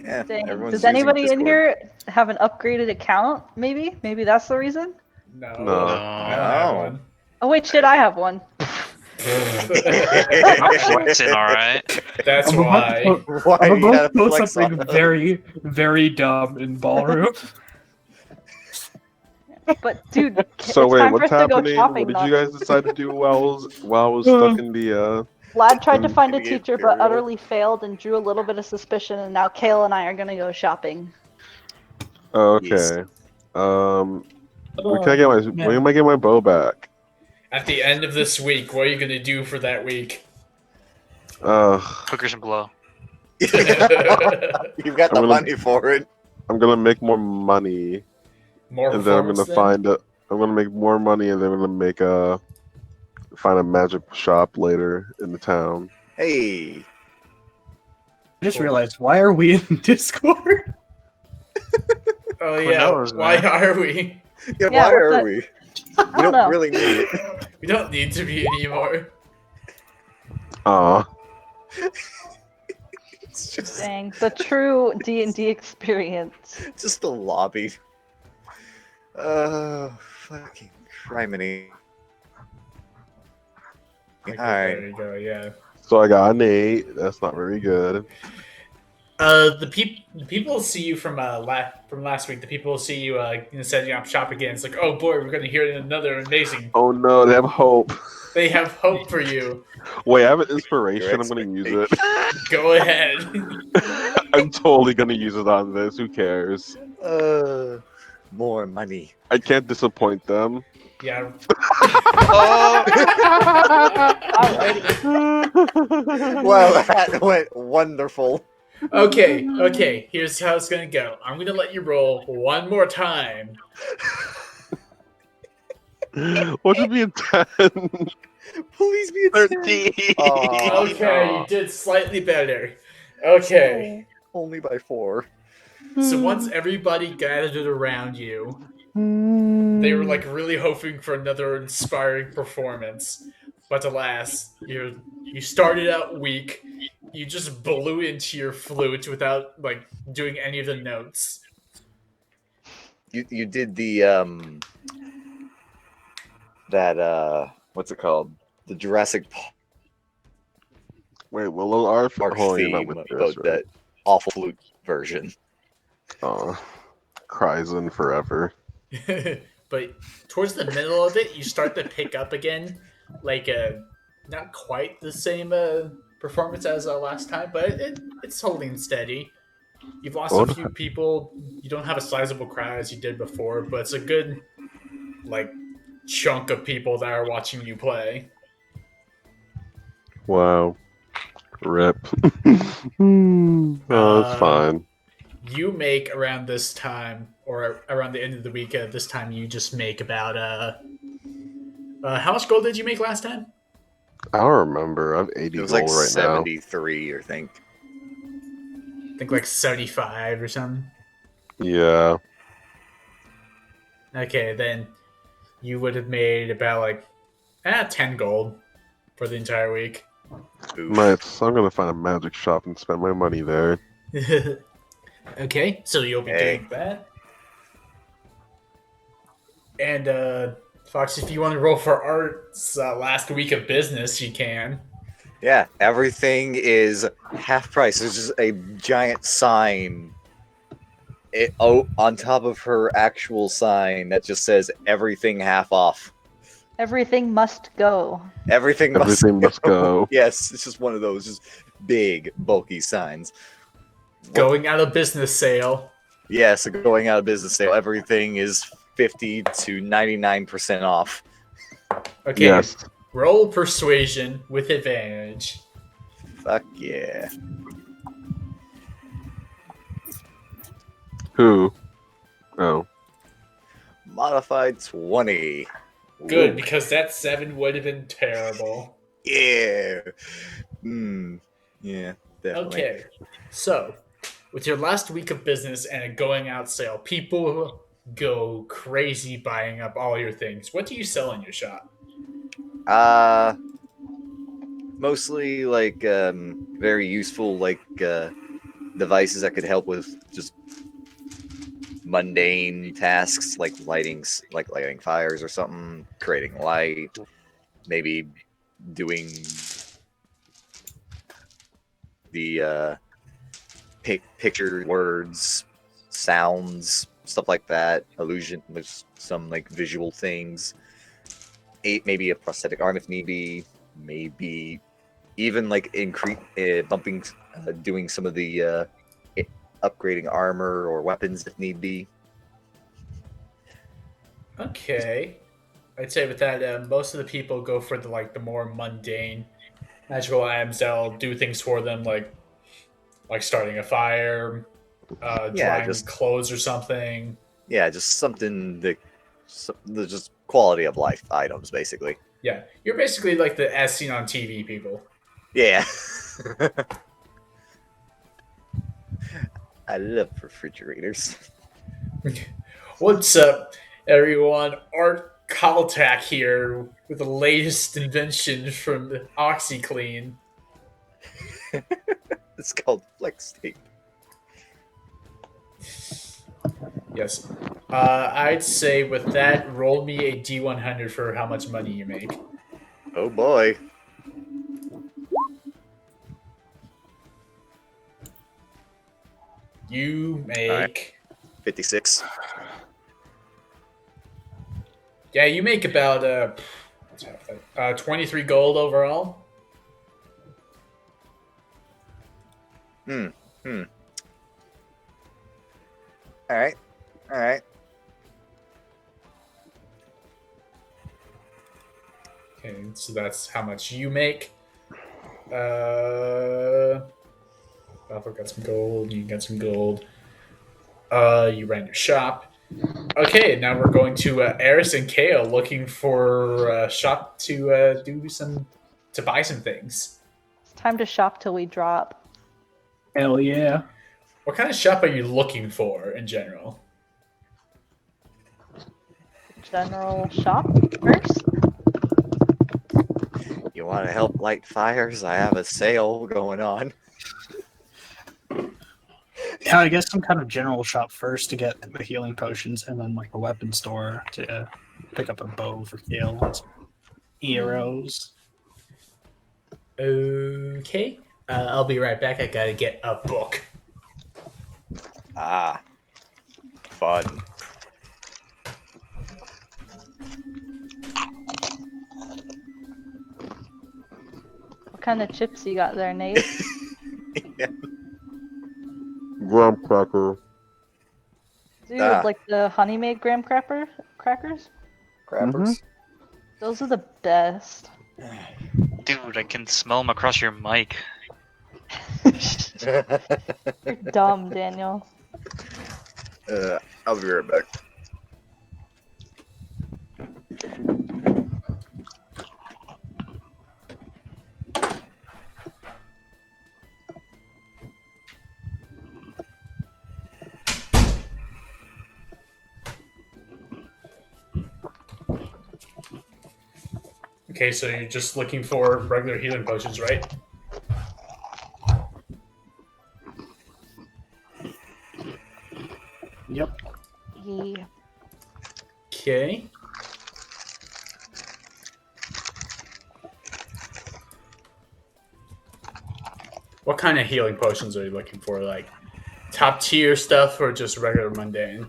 Yeah. Dang. everyone's Does using anybody in Discord. here have an upgraded account? Maybe? Maybe that's the reason? No. No. I don't have one. Oh wait, shit, I have one. I'm flexing, alright. That's I'm about why. to post- Why I'm you about gotta to post flex something on us? very, very dumb in ballroom. But dude, So it's wait, time for what's us to go happening? shopping. What did you guys decide to do while I was stuck in the Vlad tried to find a Idiot teacher but burial. utterly failed and drew a little bit of suspicion, and now Kale and I are gonna go shopping. Okay. Yes. When can I get man. when am I get my bow back? At the end of this week, what are you gonna do for that week? Hookers and blow. You've got the I'm gonna- money for it. I'm gonna make more money, More and then I'm performance gonna then? I'm gonna make more money, and then I'm gonna find a magic shop later in the town. Hey. I just realized, why are we in Discord? Oh Who yeah. knows, Why man? are we? Yeah, Yeah, why what's are that? we? I We don't don't know. really need it. We don't need to be anymore. Aw. It's just, Dang, the true D&D experience. just a lobby. Fucking criminy. Okay, Alright. There you go. Yeah. So I got an 8. That's not very good. The people see you from last week. The people see you setting up shop again. It's like, oh boy, we're gonna hear another amazing. Oh no, they have hope. They have hope for you. Wait, I have an inspiration. Your I'm gonna use it. Go ahead. I'm totally gonna use it on this. Who cares? More money. I can't disappoint them. Yeah. Alrighty. Well, that went wonderful. Okay. Here's how it's gonna go. I'm gonna let you roll one more time. What should be a 10? Please be a 13. Okay, you did slightly better. Okay. Only by 4. So once Hmm. everybody gathered around you, they were Hmm. like really hoping for another inspiring performance. But alas, you started out weak. You just blew into your flute without like doing any of the notes. You did the that what's it called? The Jurassic Wait, well, our Park hold on, you're not with theme, this, but right? that awful flute version. Oh, cries in forever. But towards the middle of it, you start to pick up again, like not quite the same performance as last time, but it's holding steady. You've lost a What? few people. You don't have a sizable crowd as you did before, but it's a good like chunk of people that are watching you play. Wow. Rip. Oh, that's Um, fine. you make around this time or around the end of the week. This time you just make about how much gold did you make last time? I don't remember. I have It 80 was like gold right now. 73, I think. I think like 75 or something. Yeah. Okay, then you would have made about like 10 gold for the entire week. Oof. Nice. So I'm gonna find a magic shop and spend my money there. Okay, so you'll be Hey. doing that. And Fox, if you want to roll for Art's last week of business, you can. Yeah, everything is half price. There's just a giant sign on top of her actual sign that just says everything half off. Everything must go. Everything must Everything must go. Yes, it's just one of those just big, bulky signs. Going out of business sale. Yes, going out of business sale. Everything is 50 to 99% off. Okay, Yes. roll persuasion with advantage. Fuck yeah. Who? Oh. Modified 20. Good, Ooh, because that 7 would have been terrible. yeah. Hmm. Yeah, definitely. Okay, so with your last week of business and a going out sale, people go crazy buying up all your things. What do you sell in your shop? Uh Mostly like very useful like devices that could help with just mundane tasks like lighting fires or something, creating light, maybe doing the picture, words, sounds, stuff like that, illusion, with some like visual things. Maybe a prosthetic arm if need be. Maybe even like bumping, doing some of the upgrading armor or weapons if need be. Okay, I'd say with that, most of the people go for the more mundane magical items that'll do things for them, like starting a fire, Yeah, drying clothes or something. just something that just quality of life items basically. Yeah, you're basically like the as seen on TV people. Yeah. I love refrigerators. What's up, everyone? Art Kaltak here with the latest invention from OxyClean. It's called flex tape. Yes. I'd say with that, roll me a D100 for how much money you make. Oh boy. You make. Alright. 56. Yeah, you make about 23 gold overall. Hmm. Alright. Alright. Okay, so that's how much you make. Uh, Raffle got some gold. You got some gold. You ran your shop. Okay, now we're going to Eris and Kale looking for a shop to buy some things. It's time to shop till we drop. Hell yeah. What kind of shop are you looking for in general? General shop first. You want to help light fires? I have a sale going on. Yeah, I guess some kind of general shop first to get the healing potions, and then like a weapon store to pick up a bow for Kale and some arrows. Okay, I'll be right back. I gotta get a book. Ah, fun. What kind of chips you got there, Nate? Graham cracker. Dude, Ah. like the honey made graham crackers? Crappers. Those are the best. Dude, I can smell them across your mic. You're dumb, Daniel. I'll be right back. Okay, so you're just looking for regular healing potions, right? Yep. Yeah. Okay. What kind of healing potions are you looking for? Like top tier stuff or just regular mundane?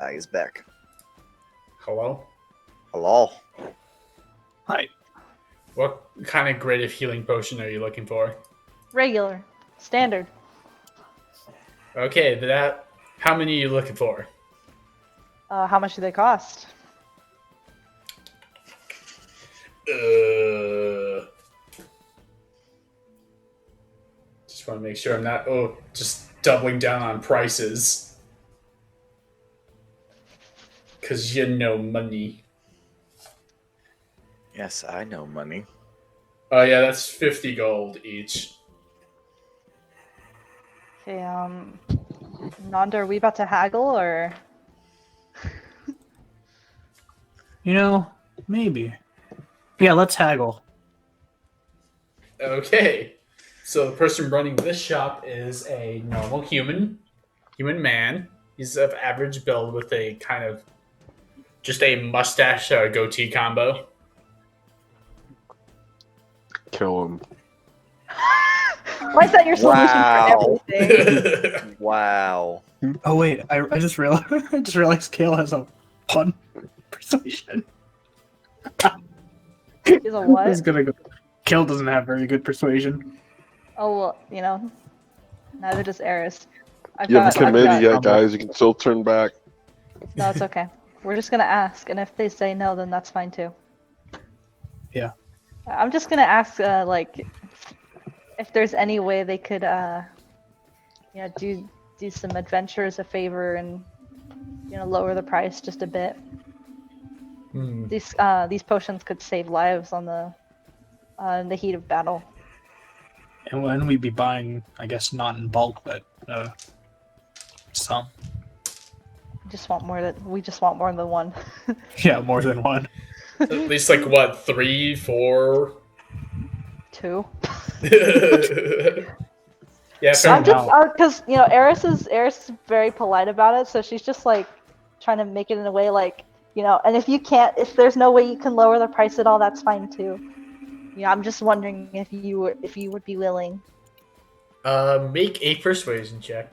He's back. Hello? Hello. Hi. What kind of grade of healing potion are you looking for? Regular. Standard. Okay, how many are you looking for? How much do they cost? Just want to make sure I'm not just doubling down on prices. Cause you know money. Yes, I know money. Oh yeah, that's 50 gold each. Okay, Nanda, are we about to haggle or? You know, maybe. Yeah, let's haggle. Okay. So the person running this shop is a normal human man. He's of average build with a kind of just a mustache goatee combo. Kill him. Why is that your solution Wow. for everything? Wow. Oh wait, I just realized I just realized Kale has a pun persuasion. He's a what? He's gonna go. Kale doesn't have very good persuasion. Oh well, neither does Eris. You haven't committed yet, guys. You can still turn back. No, it's okay. We're just gonna ask, and if they say no, then that's fine too. Yeah. I'm just gonna ask, if there's any way they could, do some adventures a favor and, lower the price just a bit. These potions could save lives on in the heat of battle. And when we'd be buying, I guess not in bulk, but some. We just want more than one. Yeah, more than one. At least like what, 3, 4? 2. Yeah, fair I'm enough. just because Eris is very polite about it, so she's just like trying to make it in a way like and if there's no way you can lower the price at all, that's fine too. I'm just wondering if you would be willing. Make a persuasion check.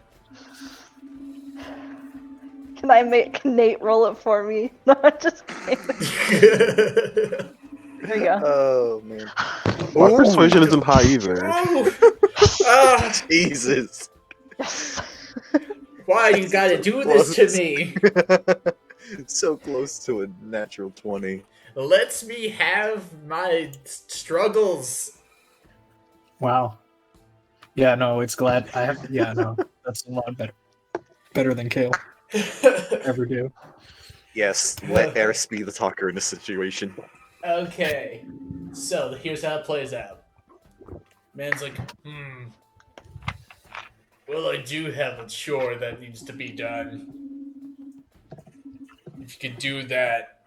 Can Nate roll it for me? No, I'm just kidding. There you go. Oh man. My persuasion isn't high either. Oh. Jesus. Yes. Why you gotta do this to me? So close to a natural 20. Let me have my struggles. Wow. Yeah, no, it's glad I have. Yeah, no, that's a lot better than Kale ever do. Yes, let Eris be the talker in this situation. Okay, so here's how it plays out. Man's like, well, I do have a chore that needs to be done. If you could do that,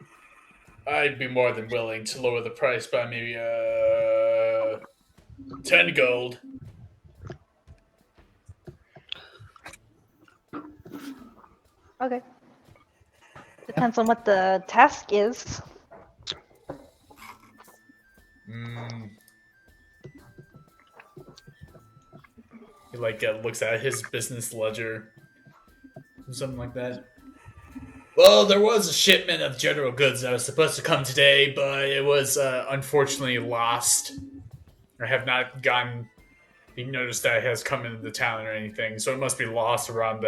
I'd be more than willing to lower the price by maybe 10 gold. Okay. Depends on what the task is. He looks at his business ledger, or something like that. Well, there was a shipment of general goods that was supposed to come today, but it was unfortunately lost. I have not gotten. He noticed that it has come into the town or anything, so it must be lost around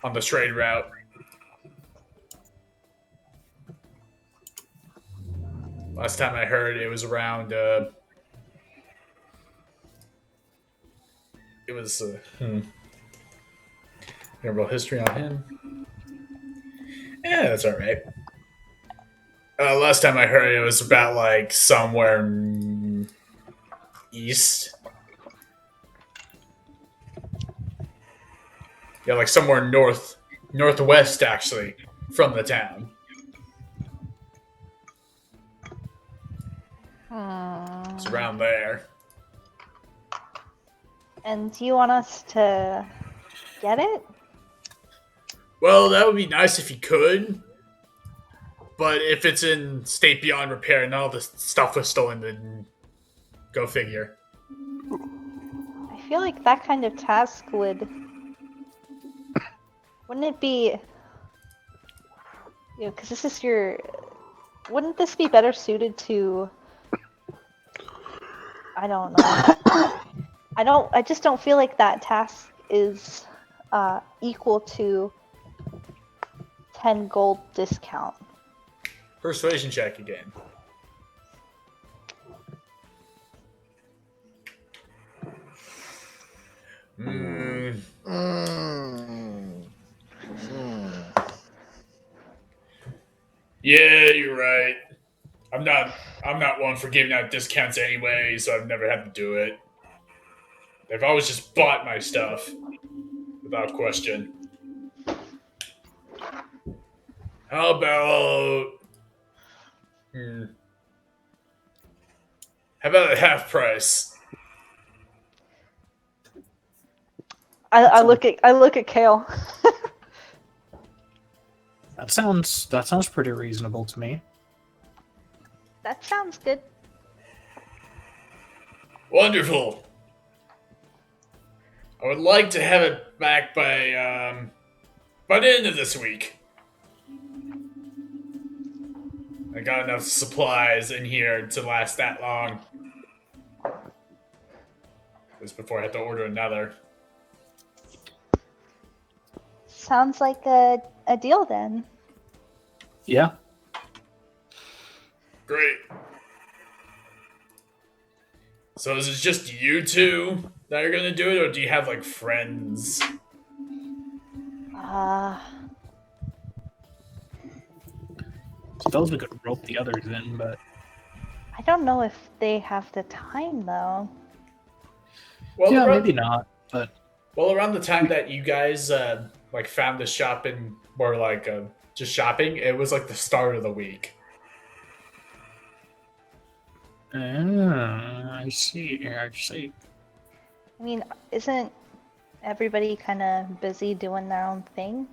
on the trade route. Last time I heard, it was around. It was. Remember history on him? Yeah, that's all right. Last time I heard, it was about like somewhere east. Yeah, like somewhere northwest actually from the town. It's around there. And do you want us to get it? Well, that would be nice if you could. But if it's in state beyond repair and all the stuff was stolen, then go figure. I feel like that kind of task wouldn't it be, because this is wouldn't this be better suited to, I don't know. I just don't feel like that task is equal to 10 gold discount. Persuasion check again. Yeah, you're right. I'm not one for giving out discounts anyway, so I've never had to do it. They've always just bought my stuff without question. How about how about a half price? I look at Kale. That sounds pretty reasonable to me. That sounds good. Wonderful. I would like to have it back by the end of this week. I got enough supplies in here to last that long. Just before I had to order another. Sounds like a deal then. Yeah. Great. So is it just you two that are gonna do it, or do you have like friends? Suppose we could rope the others in, but I don't know if they have the time though. Well, yeah, around, maybe not. But well, around the time that you guys like found the shop and were like just shopping, it was like the start of the week. I see. I mean, isn't everybody kind of busy doing their own thing?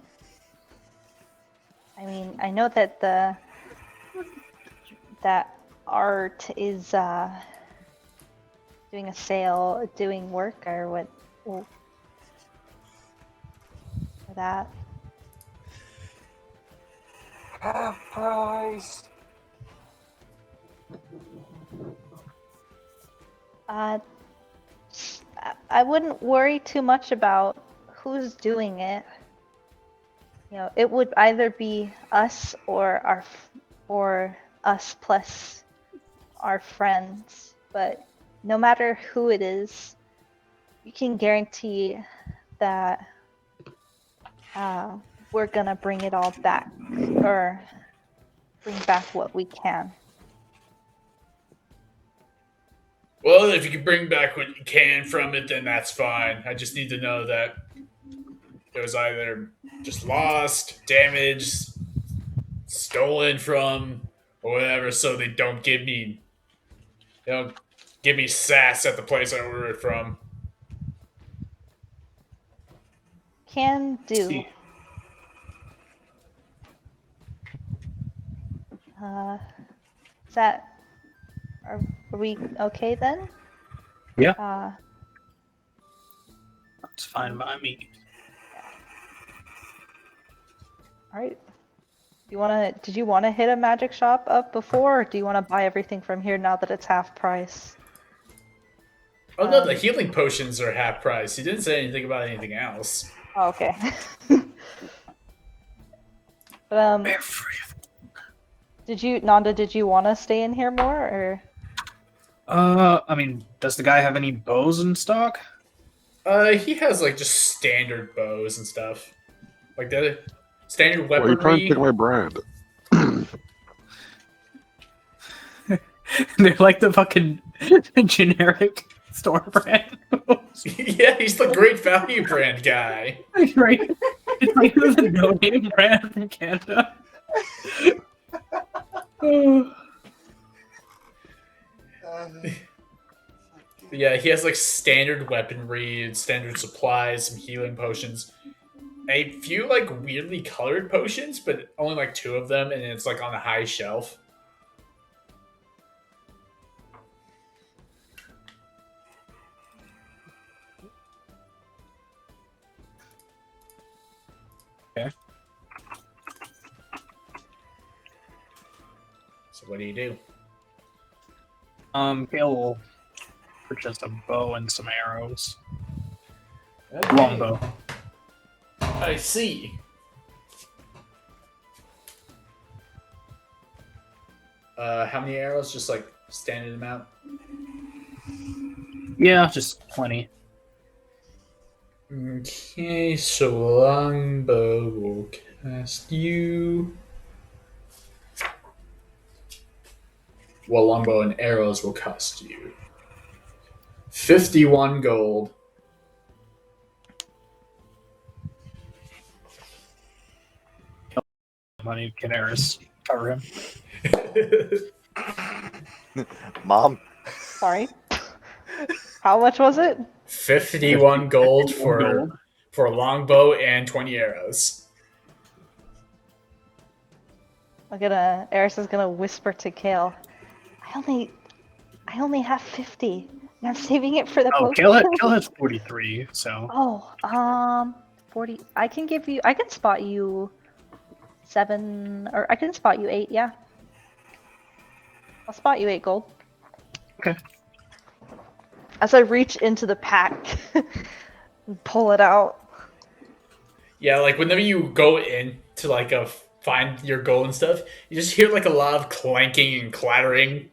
I mean, I know that that art is doing a sale, doing work, or what? Well, for that. Half price. I wouldn't worry too much about who's doing it, it would either be us or us plus our friends. But no matter who it is, you can guarantee that we're gonna bring it all back, or bring back what we can. Well, if you can bring back what you can from it, then that's fine. I just need to know that it was either just lost, damaged, stolen from, or whatever, so they don't give me sass at the place I ordered it from. Can do. See. Is that are we okay then? Yeah. That's fine by me. All right. Did you want to hit a magic shop up before, or do you want to buy everything from here now that it's half price? Oh no, the healing potions are half price. He didn't say anything about anything else. Oh, okay. But Nanda, did you want to stay in here more, or? I mean, does the guy have any bows in stock? He has like just standard bows and stuff, like the standard Why are you trying to weaponry. take my brand? They're like the fucking generic store brand. Yeah, he's the great value brand guy. Right? It's like the no-name brand from Canada. Yeah, he has like standard weaponry, standard supplies, some healing potions, a few like weirdly colored potions, but only like 2 of them, and it's like on a high shelf. Okay. So what do you do? Kale will purchase a bow and some arrows. Okay. Longbow. I see. How many arrows? Just like standard amount? Yeah, just 20. Okay, so longbow will cast you. Well, longbow and arrows will cost you 51 gold. Money can Eris cover him. Mom, Sorry. How much was it? 51 gold Gold. for a longbow and 20 arrows. Eris is gonna whisper to Kale. I only have 50. And I'm saving it for the Oh, potion. Kale has 43, so. Oh, 40. I can spot you 7, or I can spot you 8, yeah. I'll spot you 8 gold. Okay. As I reach into the pack and pull it out. Yeah, like whenever you go in to like find your gold and stuff, you just hear like a lot of clanking and clattering,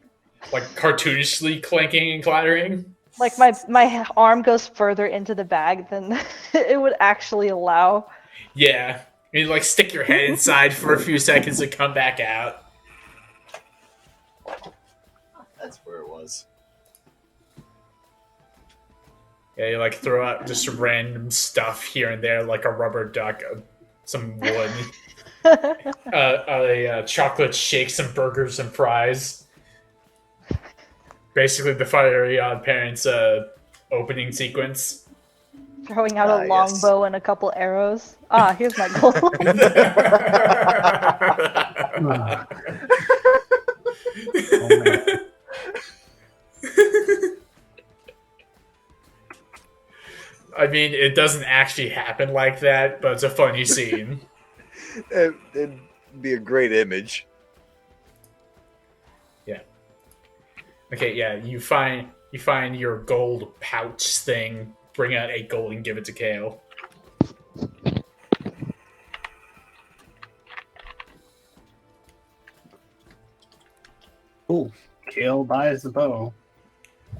like cartoonishly clanking and clattering. Like my arm goes further into the bag than it would actually allow. Yeah, you like stick your head inside for a few seconds and come back out. that's where it was. Yeah, you like throw out just random stuff here and there, like a rubber duck, some wood, a chocolate shake, some burgers and fries. Basically, the Fiery Odd Parents opening sequence. Throwing out a Yes. longbow and a couple arrows. Ah, here's my gold. Oh, man. I mean, it doesn't actually happen like that, but it's a funny scene. It'd be a great image. Okay, yeah, you find your gold pouch thing, bring out 8 gold and give it to Kale. Cool. Kale buys the bow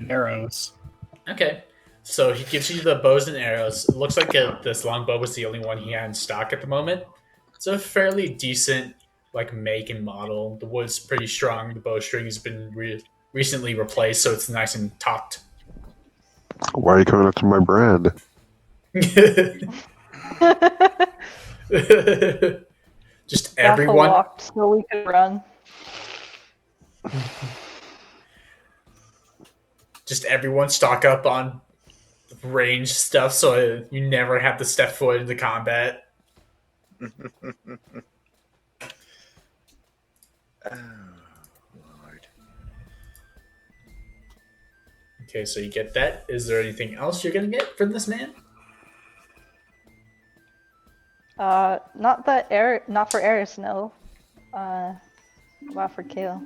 and arrows. Okay. So he gives you the bows and arrows. It looks like this longbow was the only one he had in stock at the moment. It's a fairly decent like make and model. The wood's pretty strong. The bowstring has been recently replaced, so it's nice and taut. Why are you coming after my brand? Just Raffle everyone. walked so we could run. Just everyone stock up on range stuff, so you never have to step foot into combat. Oh, Lord. Okay, so you get that. Is there anything else you're gonna get from this man? Not for Eris, no. About for Kale.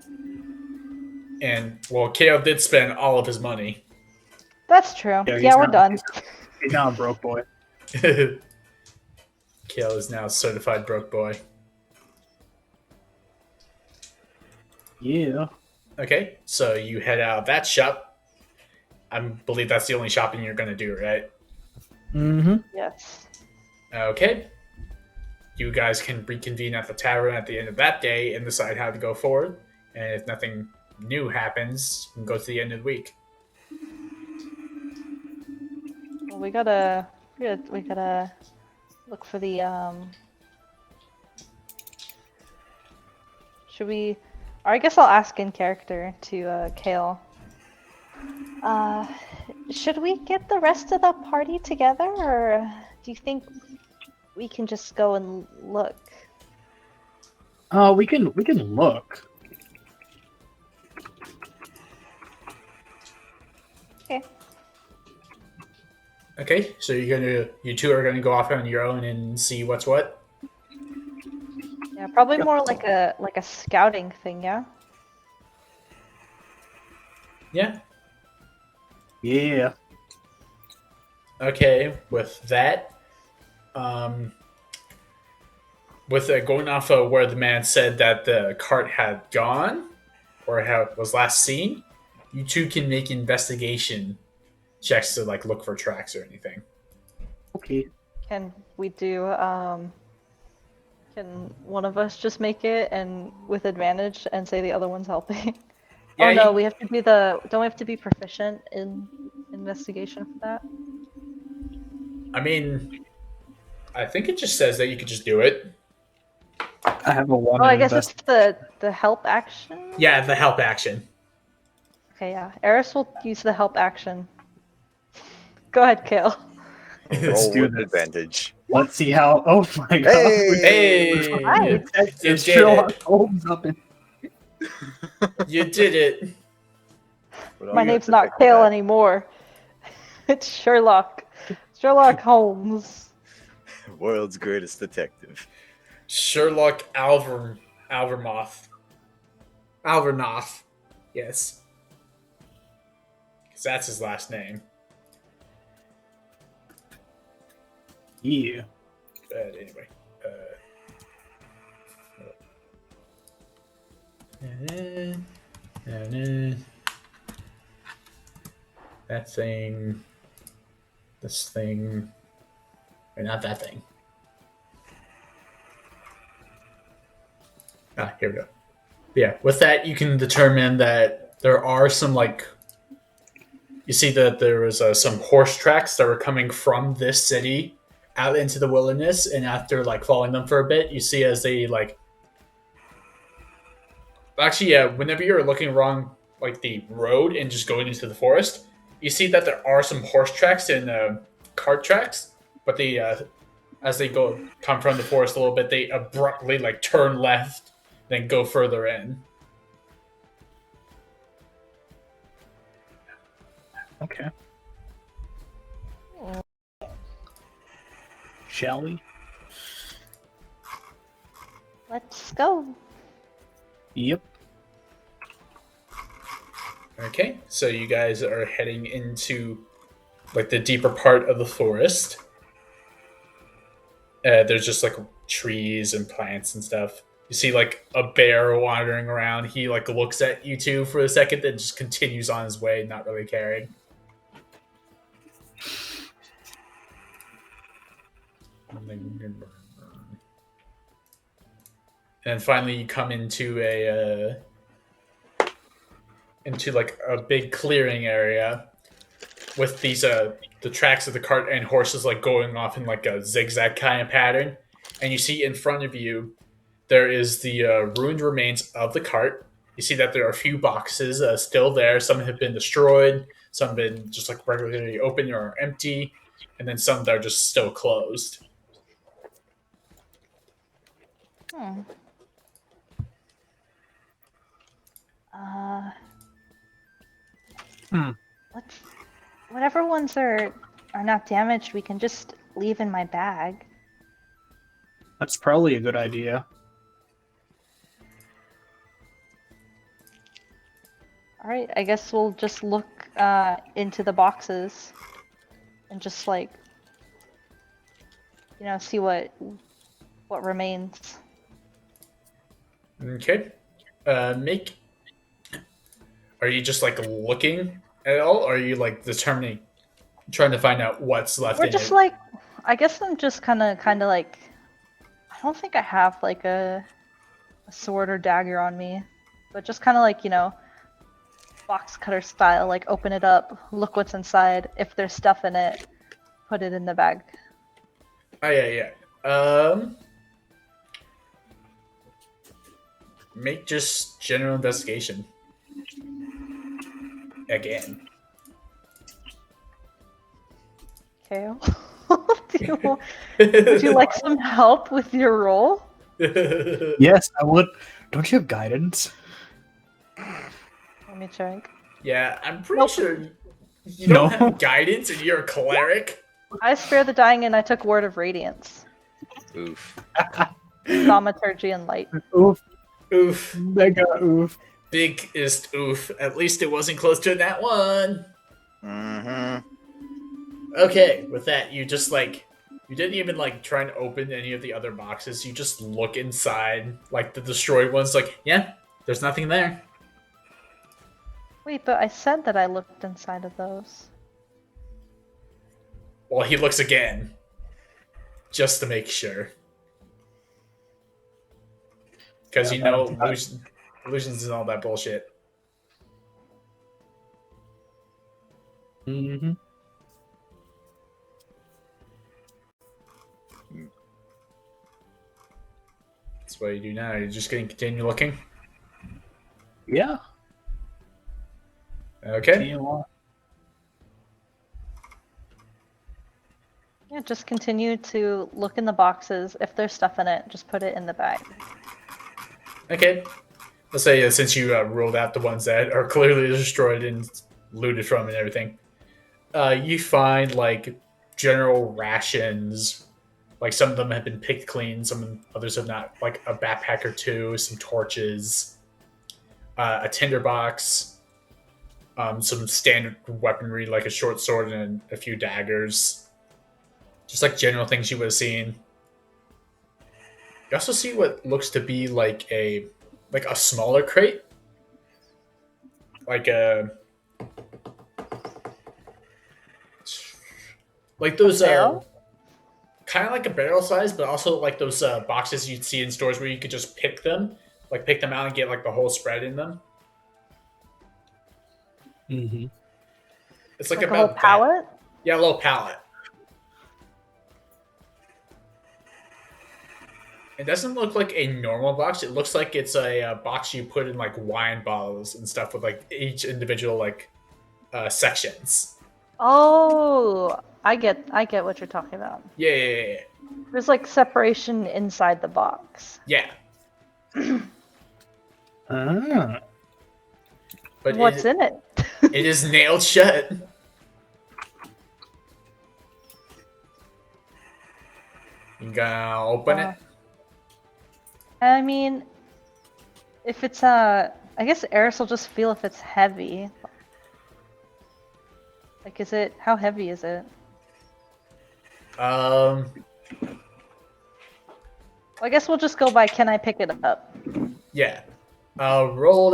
And well, Kale did spend all of his money. That's true. Yeah, Yeah, we're done. He's now a broke boy. Kale is now a certified broke boy. Yeah. Okay, so you head out of that shop. I believe that's the only shopping you're gonna do, right? Mm-hmm. Yes. Okay. You guys can reconvene at the tavern at the end of that day and decide how to go forward. And if nothing new happens, you can go to the end of the week. Well, we gotta look for the Should we? Or I guess I'll ask in character to Kale. Should we get the rest of the party together, or do you think we can just go and look? We can look. Okay. Okay, so you two are gonna go off on your own and see what's what. Yeah, probably more like a scouting thing, yeah. Yeah. Yeah. Okay. With that, with going off of where the man said that the cart had gone, or how it was last seen, you two can make investigation checks to like look for tracks or anything. Okay. Can we do can one of us just make it and with advantage and say the other one's helping? Yeah, oh no, you- we have to be don't we have to be proficient in investigation for that? I mean, I think it just says that you could just do it. I have a one. Oh, I in guess invest- it's the help action. Yeah, the help action. Okay, yeah. Eris will use the help action. Go ahead, Kale. Roll do with this. advantage. Let's see how. Oh my god. Hey, Nice. It's You did Sherlock Holmes up in. you did it. What are My you name's gonna not pick with Kale that? anymore. It's Sherlock. Sherlock Holmes. World's greatest detective. Sherlock Alvernoth. Yes. Because that's his last name. Yeah. But anyway. That thing. This thing. Or not that thing. Ah, here we go. Yeah, with that, you can determine that there are some, like, you see that there was some horse tracks that were coming from this city out into the wilderness, and after, like, following them for a bit, you see as they, like, actually, yeah, whenever you're looking along, like, the road and just going into the forest, you see that there are some horse tracks and cart tracks, but they, as they come from the forest a little bit, they abruptly, like, turn left, then go further in. Okay. Shall we? Let's go. Yep. Okay, so you guys are heading into like the deeper part of the forest. There's just like trees and plants and stuff. You see like a bear wandering around. He like looks at you two for a second, then just continues on his way, not really caring. And finally, you come into like a big clearing area with these the tracks of the cart and horses like going off in like a zigzag kind of pattern. And you see in front of you there is the ruined remains of the cart. You see that there are a few boxes still there. Some have been destroyed. Some have been just like regularly open or empty, and then some that are just still closed. Hmm. Uh, Hmm. let's whatever ones are not damaged, we can just leave in my bag. That's probably a good idea. All right, I guess we'll just look into the boxes and just like see what remains. Okay. Make. Are you just like looking at all, or are you like determining, trying to find out what's left We're in just it? like, I guess I'm just kind of like, I don't think I have like a sword or dagger on me, but just kind of like box cutter style, like open it up, look what's inside. If there's stuff in it, put it in the bag. Oh yeah. Make just general investigation again. Okay. Would you like some help with your roll? Yes, I would. Don't you have guidance? Let me check. Yeah, I'm pretty Nope. sure you don't No. have guidance and you're a cleric. I spare the dying and I took Word of Radiance, Oof. Thaumaturgy, and Light. Oof. Oof. Mega oof. Biggest oof. At least it wasn't close to that one. Mm-hmm. Okay, with that, you just like you didn't even like try and open any of the other boxes. You just look inside, like the destroyed ones. Like, yeah, there's nothing there. Wait, but I said that I looked inside of those. Well, he looks again, just to make sure, because Yeah, illusions and all that bullshit. Mm-hmm. That's what you do now. You're just gonna continue looking. Yeah. Okay. Yeah, just continue to look in the boxes. If there's stuff in it, just put it in the bag. Okay. Let's say since you ruled out the ones that are clearly destroyed and looted from and everything, you find like general rations. Like some of them have been picked clean, some others have not. Like a backpack or two, some torches, a tinderbox, some standard weaponry like a short sword and a few daggers. Just like general things you would have seen. You also see what looks to be like a smaller crate, like those barrel? kind of like a barrel size, but also like those boxes you'd see in stores where you could just pick them out and get like the whole spread in them. Mm-hmm. It's like Like a about whole that. pallet? Yeah, a little pallet. It doesn't look like a normal box. It looks like it's a box you put in like wine bottles and stuff with like each individual like sections. Oh, I get what you're talking about. Yeah. There's like separation inside the box. Yeah. Ah. But What's in it? it is nailed shut. You gonna open it? I mean, if it's I guess Eris will just feel if it's heavy. Like, how heavy is it? I guess we'll just go by can I pick it up? Yeah. Roll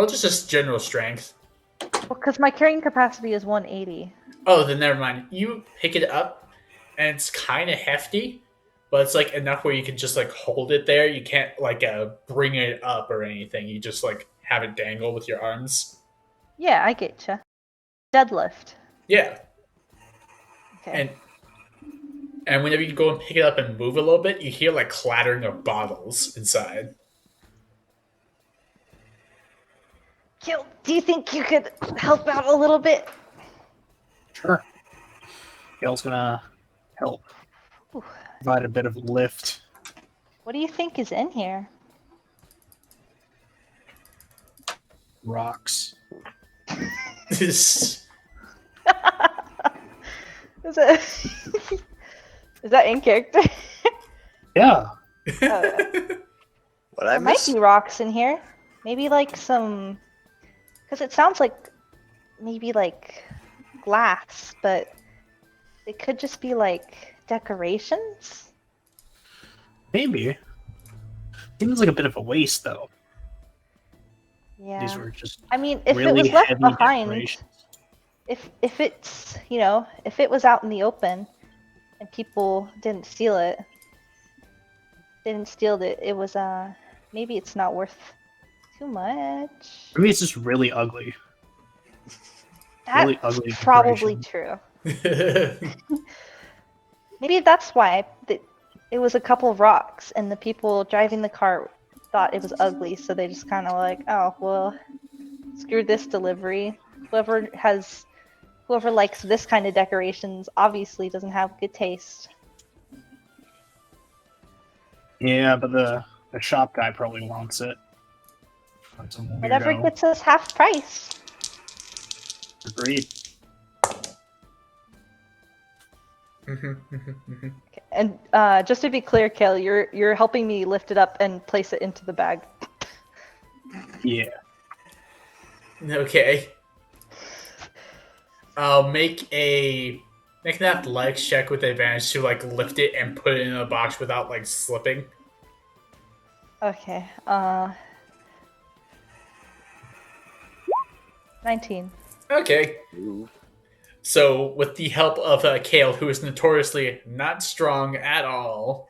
just general strength. Well, because my carrying capacity is 180. Oh, then never mind. You pick it up, and it's kind of hefty, but it's like enough where you can just like hold it there. You can't like bring it up or anything. You just like have it dangle with your arms. Yeah, I get you. Deadlift. Yeah, Okay. and whenever you go and pick it up and move a little bit, you hear like clattering of bottles inside. Gil, do you think you could help out a little bit? Sure. Gail's gonna help Ooh. provide a bit of lift. What do you think is in here? Rocks. Is it? Is that in character? Yeah. What I There might miss? be rocks in here. Maybe like some. Because it sounds like maybe like glass, but it could just be like decorations. Maybe. Seems like a bit of a waste, though. Yeah. These were just I mean, if really it was left heavy behind, decorations. if it's if it was out in the open, and people didn't steal it, it was maybe it's not worth too much. Maybe it's just really ugly. That's really ugly probably decoration. true. Maybe that's why it was a couple of rocks, and the people driving the car thought it was ugly, so they just kind of like, oh well, screw this delivery. Whoever likes this kind of decorations obviously doesn't have good taste. Yeah, but the shop guy probably wants it. That's a Whatever weirdo. gets us half price. Agreed. And just to be clear, Kale, you're helping me lift it up and place it into the bag. Yeah. Okay. I'll make an athletics check with advantage to like lift it and put it in a box without like slipping. Okay. 19. Okay. So, with the help of Kale, who is notoriously not strong at all,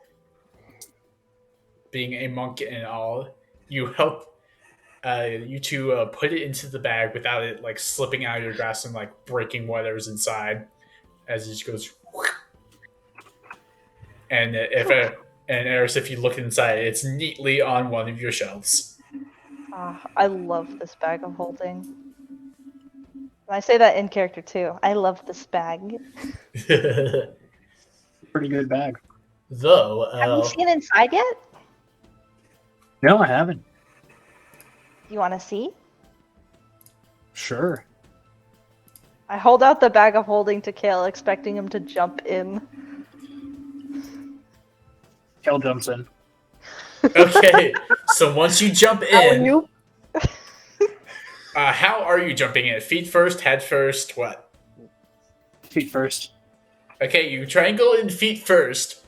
being a monk and all, you help you two put it into the bag without it like slipping out of your grasp and like breaking whatever's inside, as it just goes. And Eris, if you look inside, it's neatly on one of your shelves. I love this bag of holding. And I say that in character too. I love this bag. Pretty good bag. Though, Have you seen inside yet? No, I haven't. Do you want to see? Sure. I hold out the bag of holding to Kale, expecting him to jump in. Kel jumps in. okay, so once you jump How are in, you? how are you jumping in? Feet first, head first, what? Feet first. Okay, you try and go in feet first.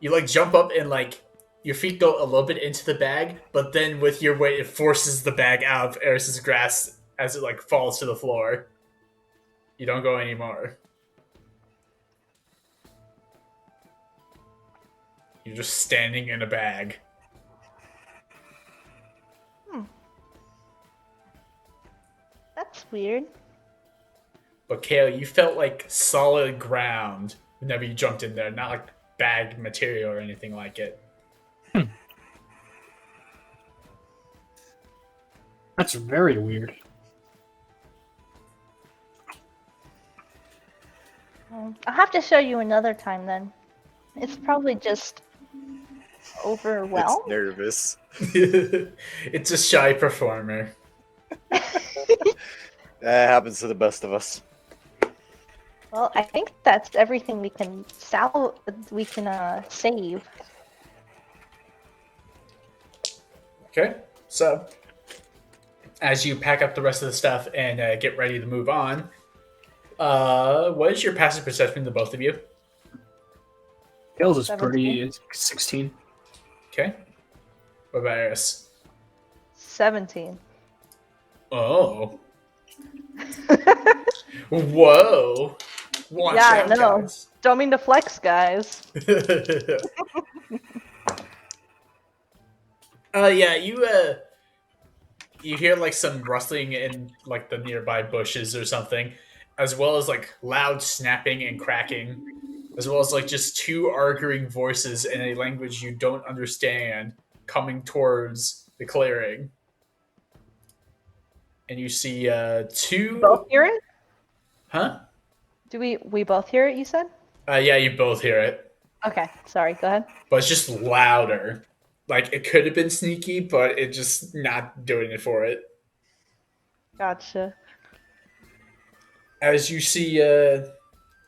You like jump up and like your feet go a little bit into the bag, but then with your weight, it forces the bag out of Eris's grasp as it like falls to the floor. You don't go anymore. You're just standing in a bag. That's weird. But Kale, you felt like solid ground whenever you jumped in there, not like bag material or anything like it. That's very weird. I'll have to show you another time then. It's probably just overwhelmed. It's nervous. It's a shy performer. That happens to the best of us. Well, I think that's everything we can save. Okay, so as you pack up the rest of the stuff and get ready to move on, what is your passive perception, the both of you? Kel's is 17. pretty 16. Okay. What about Eris? 17. Oh. Whoa. Watch Yeah, I out, know. guys. Don't mean to flex, guys. Yeah, you hear like some rustling in like the nearby bushes or something, as well as like loud snapping and cracking, as well as like just two arguing voices in a language you don't understand coming towards the clearing. And you see Both two. hear it? Huh? Do we both hear it, you said? Yeah, you both hear it, Okay, sorry, go ahead. but it's just louder. Like it could have been sneaky, but it just not doing it for it. Gotcha. As you see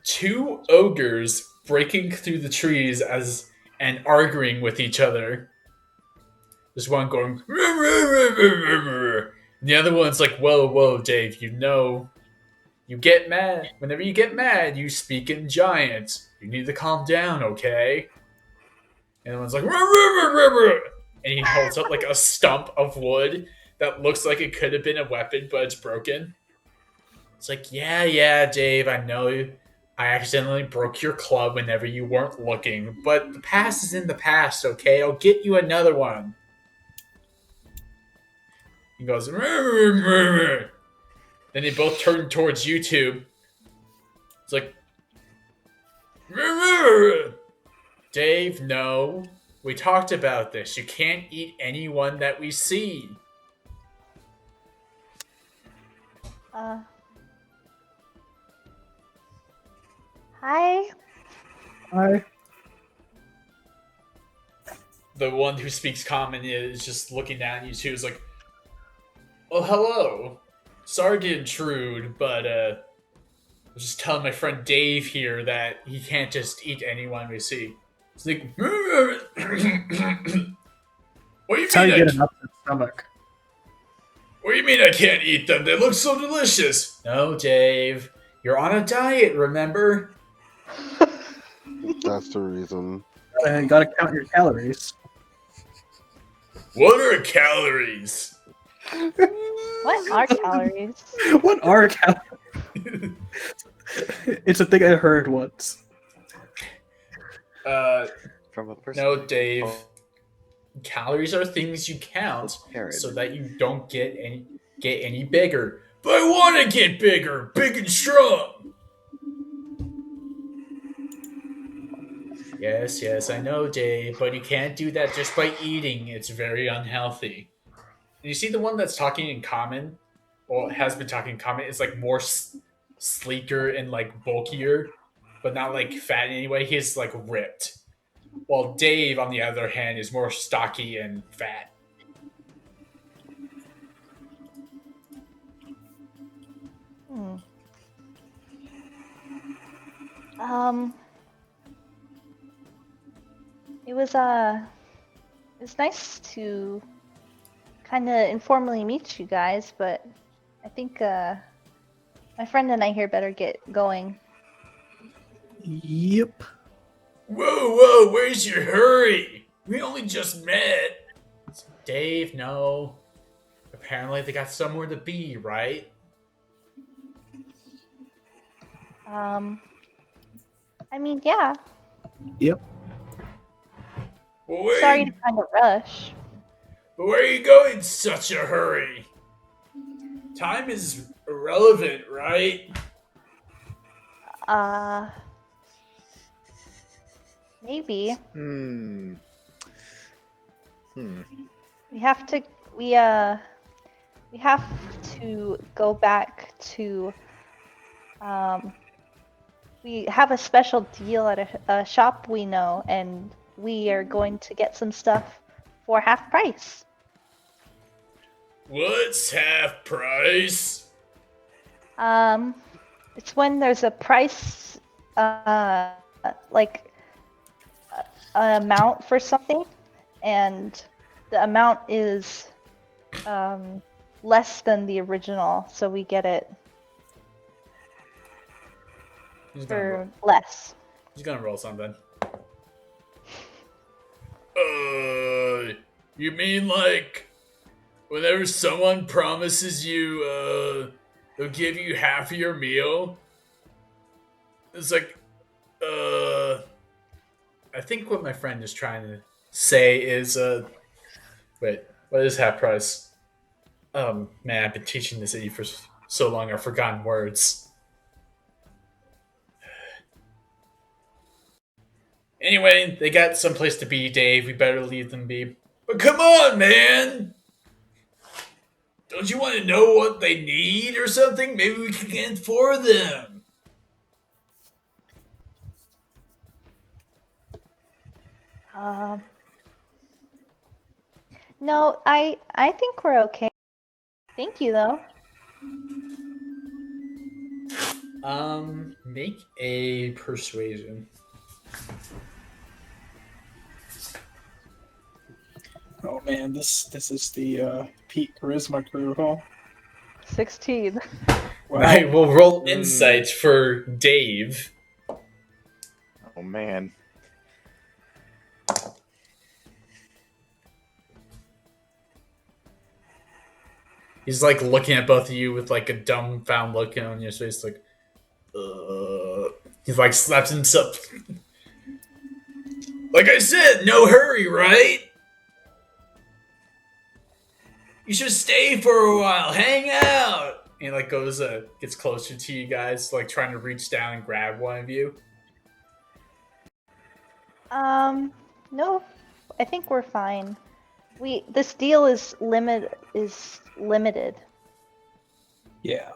two ogres breaking through the trees as and arguing with each other. There's one going, and the other one's like, whoa, whoa, Dave, you know, you get mad. Whenever you get mad, you speak in giant. You need to calm down, okay? And the one's like, and he holds up like a stump of wood that looks like it could have been a weapon, but it's broken. It's like, yeah, Dave, I know I accidentally broke your club whenever you weren't looking, but the past is in the past, okay? I'll get you another one. He goes, then they both turn towards YouTube. It's like, Dave, no. We talked about this. You can't eat anyone that we see. Uh. Hi. Hi. The one who speaks common is just looking at you too. Is like, oh, hello. Sorry to intrude, but I was just telling my friend Dave here that he can't just eat anyone we see. It's like, what do you That's how mean? you get an upset stomach. What do you mean I can't eat them? They look so delicious. No, Dave. You're on a diet, remember? That's the reason. You gotta count your calories. What are calories? What are calories? What are calories? It's a thing I heard once. From a person. No, Dave. Calories are things you count Herod. so that you don't get any bigger. But I want to get bigger, big and strong. Yes, I know, Dave, but you can't do that just by eating. It's very unhealthy. And you see the one that's talking in common, or has been talking in common, is like more sleeker and like bulkier, but not like fat in any way. He's like ripped. While Dave, on the other hand, is more stocky and fat. Hmm. Um. It was nice to kind of informally meet you guys, but I think my friend and I here better get going. Yep. Whoa, where's your hurry? We only just met. Dave, no. Apparently they got somewhere to be, right? I mean, yeah. Yep. Well, Sorry to kind of rush. where are you going in such a hurry? Time is irrelevant, right? Maybe. We have to go back to we have a special deal at a shop we know, and we are going to get some stuff for half price. What's half price? It's when there's a price like an amount for something, and the amount is less than the original, so we get it for less. He's gonna roll something. You mean like whenever someone promises you they'll give you half of your meal? It's like I think what my friend is trying to say is wait, what is half price? Man, I've been teaching this idiot for so long I've forgotten words. Anyway, they got someplace to be, Dave. We better leave them be. But come on, man! Don't you want to know what they need or something? Maybe we can get it for them. Um, no, I think we're okay. Thank you though. Make a persuasion. Oh man, this is the Pete Charisma crew, huh? 16. Wow. Right, we'll roll insight for Dave. Oh man. He's like looking at both of you with like a dumbfound look on your face, like, He's like slaps himself. Like I said, no hurry, right? You should stay for a while, hang out. And he like goes, gets closer to you guys, like trying to reach down and grab one of you. No, I think we're fine. This deal is limited. Yeah.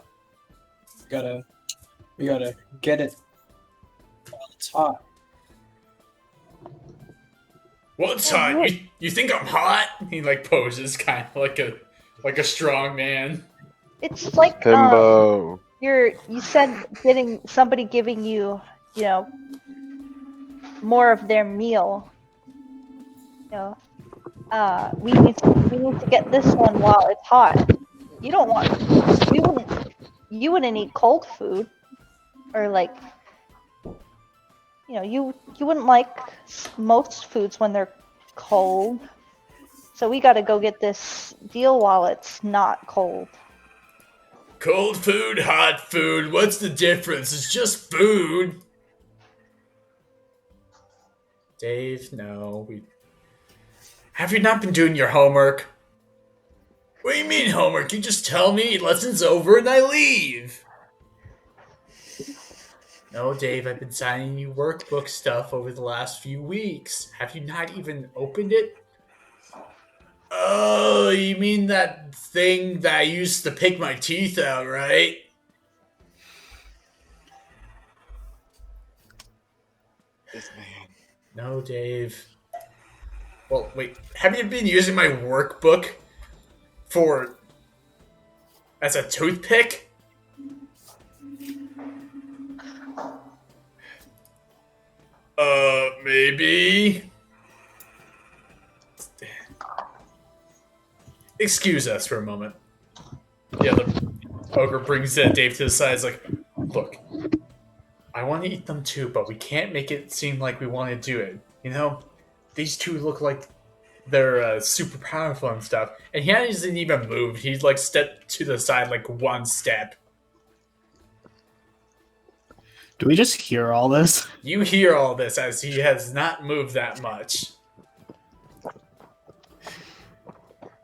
We gotta get it while it's hot. What's hot? You think I'm hot? He like poses kind of like a strong man. It's like Himbo. you said somebody giving you, more of their meal. We need to get this one while it's hot. You wouldn't eat cold food, or like, you wouldn't like most foods when they're cold. So we got to go get this deal while it's not cold. Cold food, hot food, what's the difference? It's just food. Dave, no. Have you not been doing your homework? What do you mean homework? You just tell me lesson's over and I leave. No, Dave, I've been signing you workbook stuff over the last few weeks. Have you not even opened it? Oh, you mean that thing that I used to pick my teeth out, right? This man. No, Dave. Well, wait, have you been using my workbook as a toothpick? Maybe. Excuse us for a moment. The other ogre brings Dave to the side. He's like, look, I want to eat them too, but we can't make it seem like we want to do it. These two look like they're super powerful and stuff. And he hasn't even moved. He's like stepped to the side like one step. Do we just hear all this? You hear all this as he has not moved that much.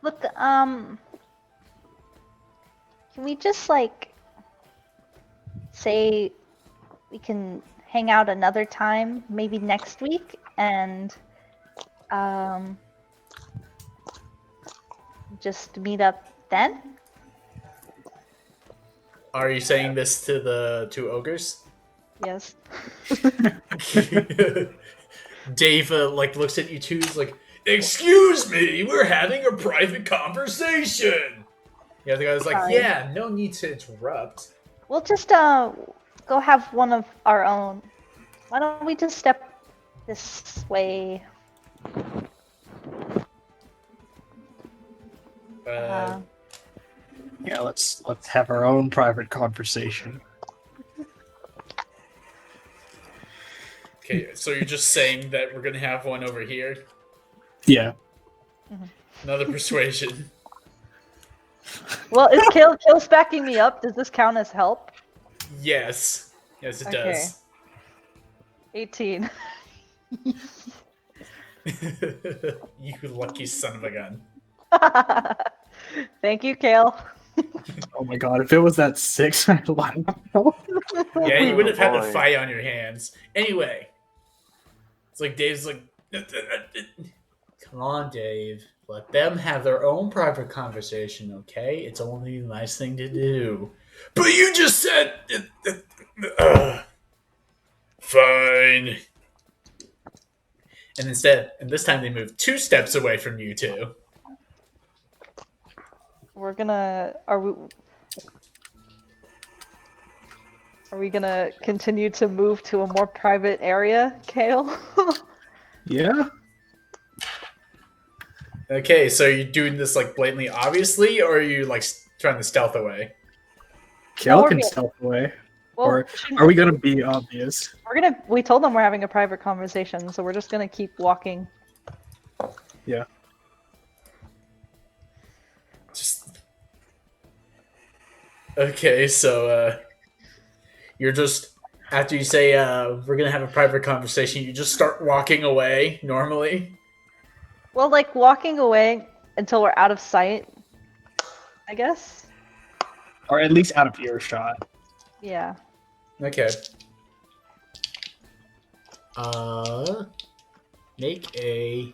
Look, can we just like say we can hang out another time, maybe next week, and just meet up then? Are you saying this to the two ogres? Yes. Dave looks at you two. He's like, "Excuse me, we're having a private conversation." Yeah, the guy's like, Sorry. "Yeah, no need to interrupt." We'll just go have one of our own. Why don't we just step this way? Yeah, let's have our own private conversation. Okay, so you're just saying that we're gonna have one over here? Yeah. Another persuasion. Well, is Kale's backing me up? Does this count as help? Yes. Yes, it Okay. does. 18. You lucky son of a gun. Thank you, Kale. Oh my god, if it was that 6, I'd lie. Yeah, you would have had to boy. fight on your hands. Anyway, it's like Dave's like, come on, Dave. Let them have their own private conversation, okay? It's only a nice thing to do. But you just said, fine. And this time they moved 2 steps away from you two. Are we gonna continue to move to a more private area, Kale? Yeah? Okay, so you're doing this like blatantly obviously, or are you like trying to stealth away? Kale we're can being- stealth away. Well, Or are we gonna be obvious? we told them we're having a private conversation, so we're just gonna keep walking. Yeah. Just okay. So you're just after you say we're gonna have a private conversation, you just start walking away normally. Well, like walking away until we're out of sight, I guess. Or at least out of earshot. Yeah. Okay. Make a.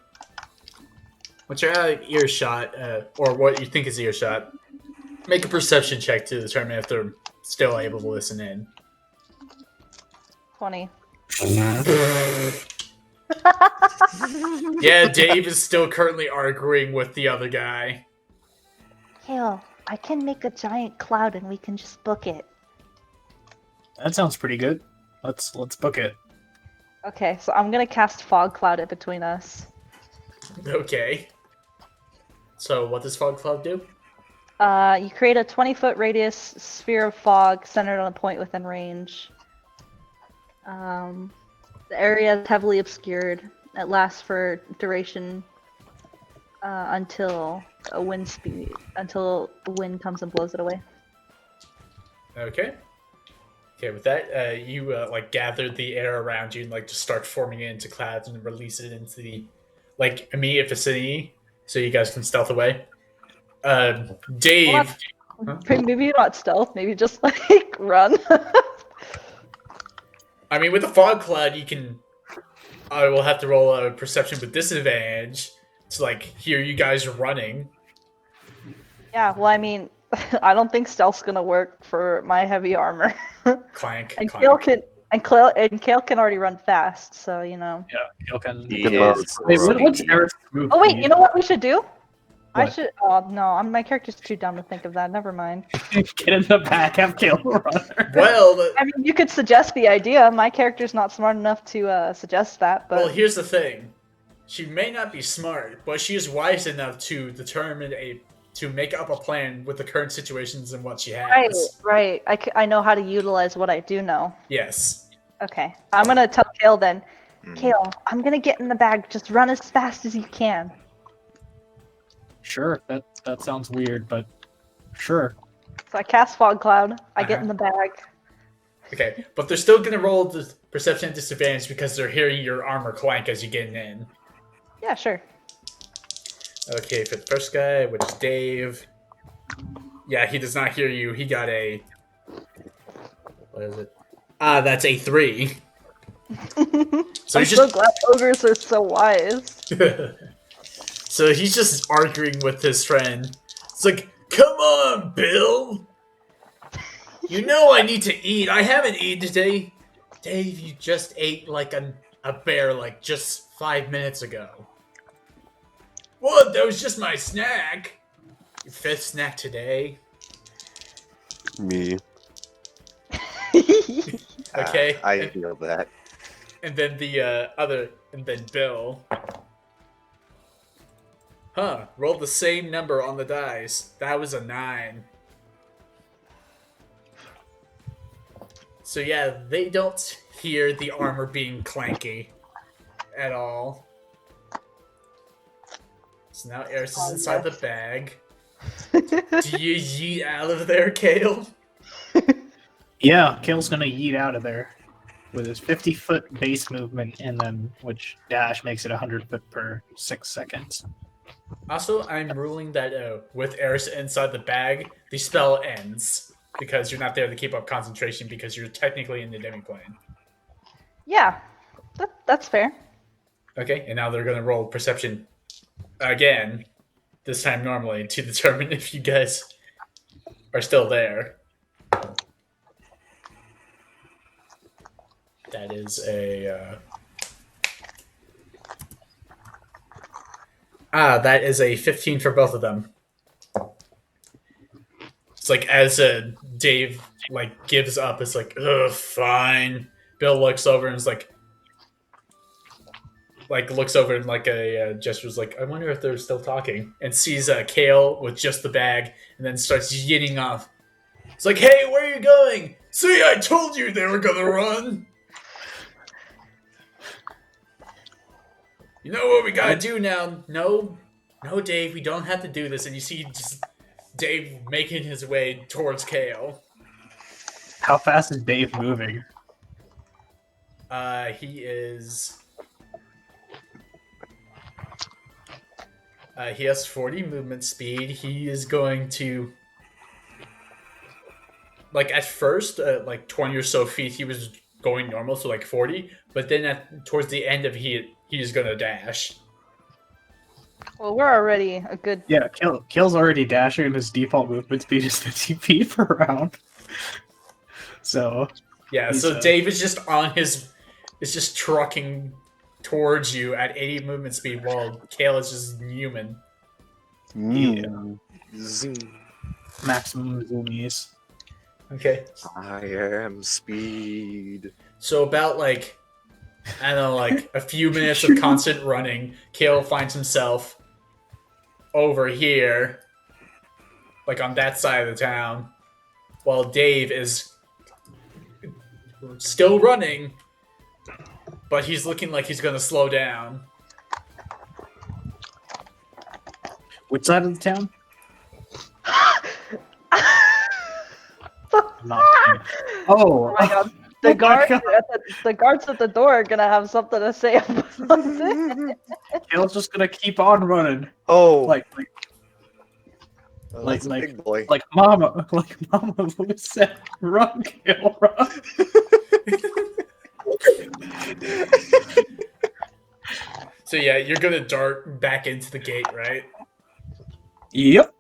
What's your earshot, or what you think is earshot? Make a perception check to determine if they're still able to listen in. 20. Yeah, Dave is still currently arguing with the other guy. Kale, I can make a giant cloud and we can just book it. That sounds pretty good. Let's book it. Okay, so I'm gonna cast fog cloud in between us. Okay. So what does Fog Cloud do? You create a 20-foot radius sphere of fog centered on a point within range. The area is heavily obscured. It lasts for duration until the wind comes and blows it away. Okay. Okay, with that, you like gather the air around you and like just start forming it into clouds and release it into the like immediate vicinity, so you guys can stealth away. Dave. Huh? Maybe not stealth. Maybe just like run. I mean, with the fog cloud, you can. I will have to roll a perception with disadvantage to like hear you guys running. Yeah. Well, I mean, I don't think stealth's gonna work for my heavy armor. Clank. And clank. Kale can already run fast, so you know. Yeah, Kale can. He can is Wait, what's speedy. Eric's move? Oh wait, speed? you know what we should do? I What? should. Oh no, my character's too dumb to think of that. Never mind. Get in the back, have Kale run. Well, I mean, you could suggest the idea. My character's not smart enough to suggest that, but well, here's the thing. She may not be smart, but she is wise enough to to make up a plan with the current situations and what she has. right. I know how to utilize what I do know. Yes. Okay, I'm gonna tell Kale then. Mm. Kale, I'm gonna get in the bag. Just run as fast as you can. Sure, that sounds weird, but sure. So I cast fog cloud. I get Uh-huh. in the bag. Okay, but they're still gonna roll the perception at disadvantage because they're hearing your armor clank as you get in. Yeah, sure. Okay, for the first guy, which is Dave. Yeah, he does not hear you. He got a. What is it? That's a 3. So I'm he's so just. glad ogres are so wise. So he's just arguing with his friend. It's like, come on, Bill. You know I need to eat. I haven't eaten today. Dave, you just ate like a bear like just 5 minutes ago. What? That was just my snack. Your 5th snack today. Me. Okay. I feel that. And then the and then Bill. Huh, rolled the same number on the dice. That was a 9. So yeah, they don't hear the armor being clanky at all. So now Eris is Oh, inside yes. the bag. Do you yeet out of there, Kale? Yeah, Kale's gonna yeet out of there with his 50-foot base movement, and then which dash makes it 100-foot per 6 seconds. Also, I'm ruling that with Eris inside the bag, the spell ends because you're not there to keep up concentration because you're technically in the demi-plane. Yeah, that's fair. Okay, and now they're going to roll perception again, this time normally, to determine if you guys are still there. That is a... that is a 15 for both of them. It's like as Dave like gives up, it's like, ugh, fine. Bill looks over and is like looks over and like a gestures like, I wonder if they're still talking, and sees Kale with just the bag, and then starts yitting off. It's like, hey, where are you going? See, I told you they were gonna run. You know what we gotta do now? No, Dave, we don't have to do this. And you see just Dave making his way towards Kale. How fast is Dave moving? He is. He has 40 movement speed. He is going to. Like at first, like 20 or so feet, he was going normal, so like 40. But then towards the end of he's gonna dash. Well, we're already a good. Yeah, Kale's already dashing, and his default movement speed is 50 feet per round. So Yeah, so Dave is just is just trucking towards you at 80 movement speed while Kale is just human. Zoom. maximum zoomies. Okay. I am speed. So about like, I don't know, like a few minutes of constant running, Kale finds himself over here, like on that side of the town, while Dave is still running, but he's looking like he's gonna slow down. Which side of the town? Not Oh my god. The, my guard God. the guards at the door are gonna have something to say about it. Kale's just gonna keep on running, Oh, like that's a like- big boy. Mama Lou said, run, Kale, run. So yeah, you're gonna dart back into the gate, right? Yep.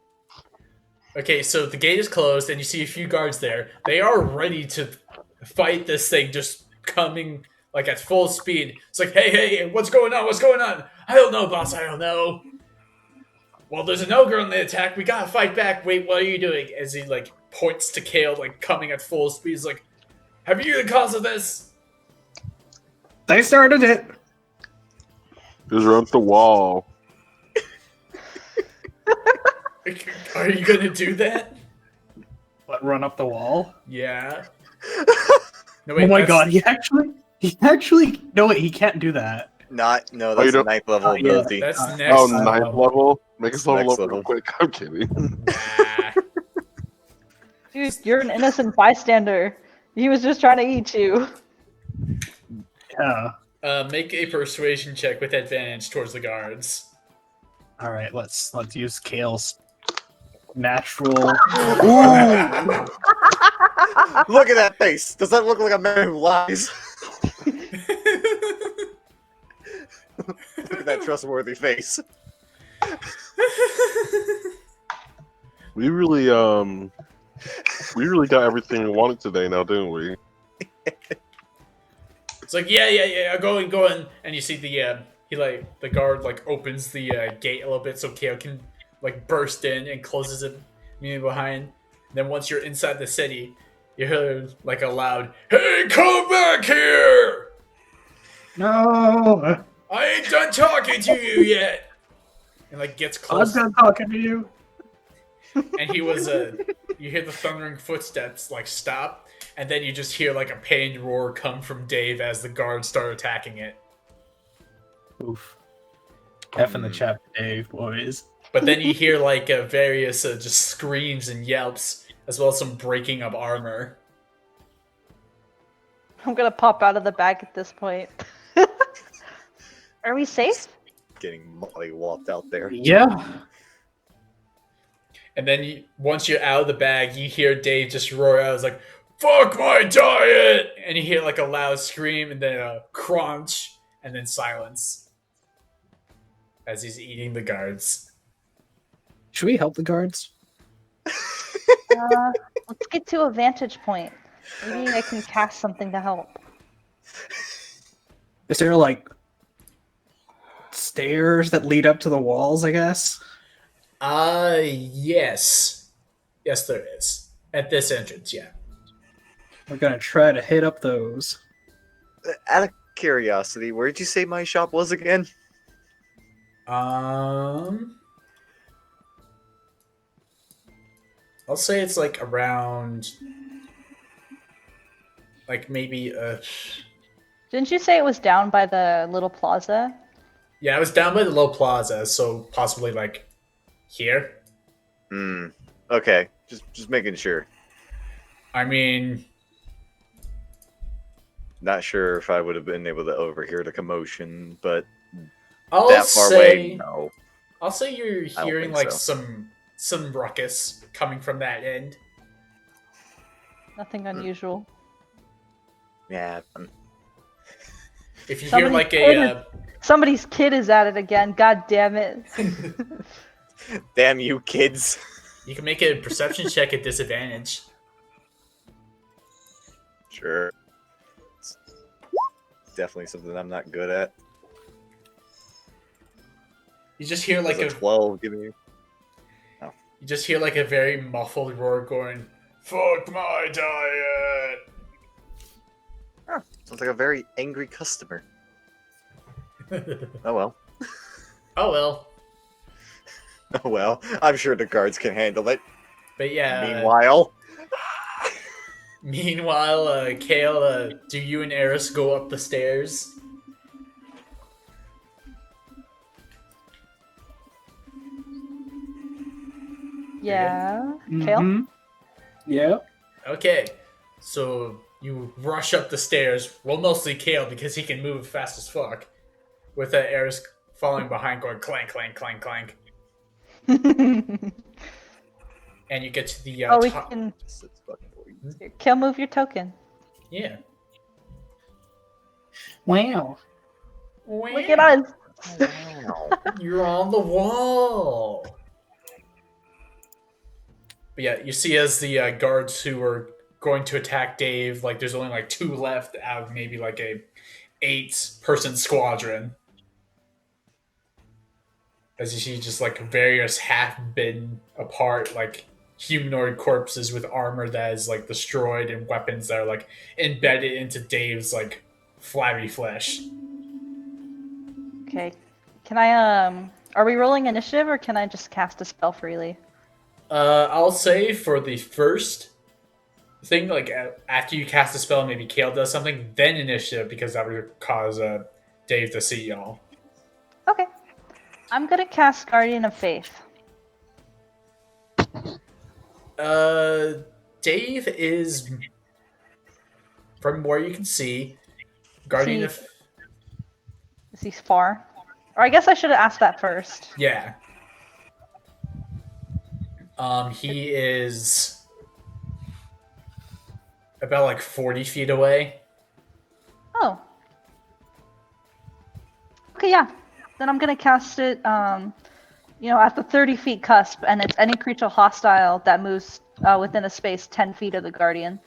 Okay, so the gate is closed, and you see a few guards there. They are ready to fight this thing, just coming like at full speed. It's like, hey, what's going on? What's going on? I don't know, boss. I don't know. Well, there's an ogre on the attack. We gotta fight back. Wait, what are you doing? As he like points to Kale, like coming at full speed. He's like, have you the cause of this? They started it. Just run up the wall. Are you gonna do that? What, run up the wall? Yeah. No, Oh my that's- god, he actually no wait, he can't do that. No, you that's don't- 9th level Oh, yeah. ability. That's Oh, next. Oh, ninth level? Make us It's level next up real level. quick. I'm kidding. Nah. Dude, you're an innocent bystander. He was just trying to eat you. Yeah. Make a persuasion check with advantage towards the guards. Alright, let's use Kale's natural Look at that face. Does that look like a man who lies? Look at that trustworthy face. We really got everything we wanted today now, didn't we? It's like, yeah, go in, and you see the the guard like opens the gate a little bit so Kale can like burst in and closes it immediately behind. And then once you're inside the city, you hear like a loud, "Hey, come back here! No! I ain't done talking to you yet." And like gets I'm close, done talking to you. and he was you hear the thundering footsteps like stop, and then you just hear like a pained roar come from Dave as the guards start attacking it. Oof. F in the chat for Dave, boys. But then you hear like various just screams and yelps, as well as some breaking of armor. I'm gonna pop out of the bag at this point. Are we safe? Getting mollywopped out there. Yeah. And then once you're out of the bag, you hear Dave just roar out, "It's like, fuck my diet!" And you hear like a loud scream, and then a crunch, and then silence as he's eating the guards. Should we help the guards? Let's get to a vantage point. Maybe I can cast something to help. Is there like stairs that lead up to the walls, I guess? Yes. Yes, there is. At this entrance, yeah. We're gonna try to hit up those. Out of curiosity, where did you say my shop was again? I'll say it's like around, like maybe Didn't you say it was down by the little plaza? yeah, I was down by the low plaza, so possibly like here. Hmm. Okay. Just making sure. I mean, Not sure if I would have been able to overhear the commotion, but I'll that far say away, no. I'll say you're don't hearing think like so. some ruckus coming from that end. Nothing unusual. Yeah. If you hear Somebody's like kid a Somebody's kid is at it again. God damn it. Damn you, kids. you can make a perception check at disadvantage. Sure. It's definitely something I'm not good at. You just hear like Like a 12, give me. you just hear like a very muffled roar going, "Fuck my diet." Sounds like a very angry customer. Oh well. Oh well. Oh well. I'm sure the guards can handle it. But yeah. Meanwhile, Kale, do you and Eris go up the stairs? Yeah. Kale? Mhm. Yeah. Okay. So you rush up the stairs. Well, mostly Kale because he can move fast as fuck. With Eris following behind, going clank, clank, clank, clank. And you get to the Oh, we top. can. it's fucking weird. Kale, move your token. Yeah. Wow. Look at us. Wow. You're on the wall. But yeah, you see as the guards who were going to attack Dave, like there's only like 2 left out of maybe like a 8-person squadron. As you see just like various half-bitten apart, like humanoid corpses with armor that is like destroyed and weapons that are like embedded into Dave's like flabby flesh. Okay. Can I, are we rolling initiative or can I just cast a spell freely? I'll say for the first thing, like after you cast a spell, maybe Kale does something, then initiative, because that would cause Dave to see y'all. Okay. I'm gonna cast Guardian of Faith. Dave is, from where you can see, Guardian of... Is he far? Or I guess I should have asked that first. Yeah. He is about like 40 feet away. Oh. Okay, yeah. Then I'm gonna cast it, at the 30 feet cusp, and it's any creature hostile that moves within a space 10 feet of the Guardian.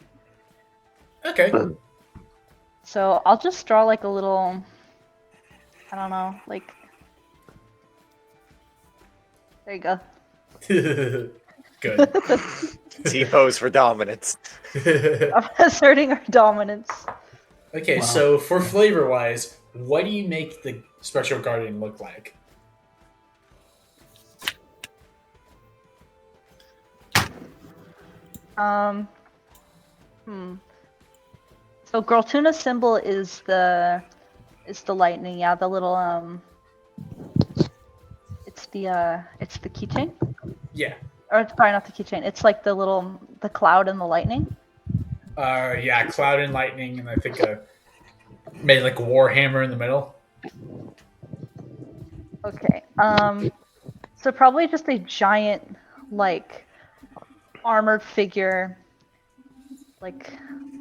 Okay. So I'll just draw like a little, I don't know, like, there you go. Good. T-pose for dominance. I'm asserting our dominance. Okay, Wow. so for flavor-wise, what do you make the Spectral Guardian look like? So Graltuna's symbol is the lightning, yeah, the little it's the keychain, Yeah. or it's probably not the keychain. It's like the cloud and the lightning. Yeah, cloud and lightning, and I think made like a warhammer in the middle. Okay. So probably just a giant, like, armored figure, like,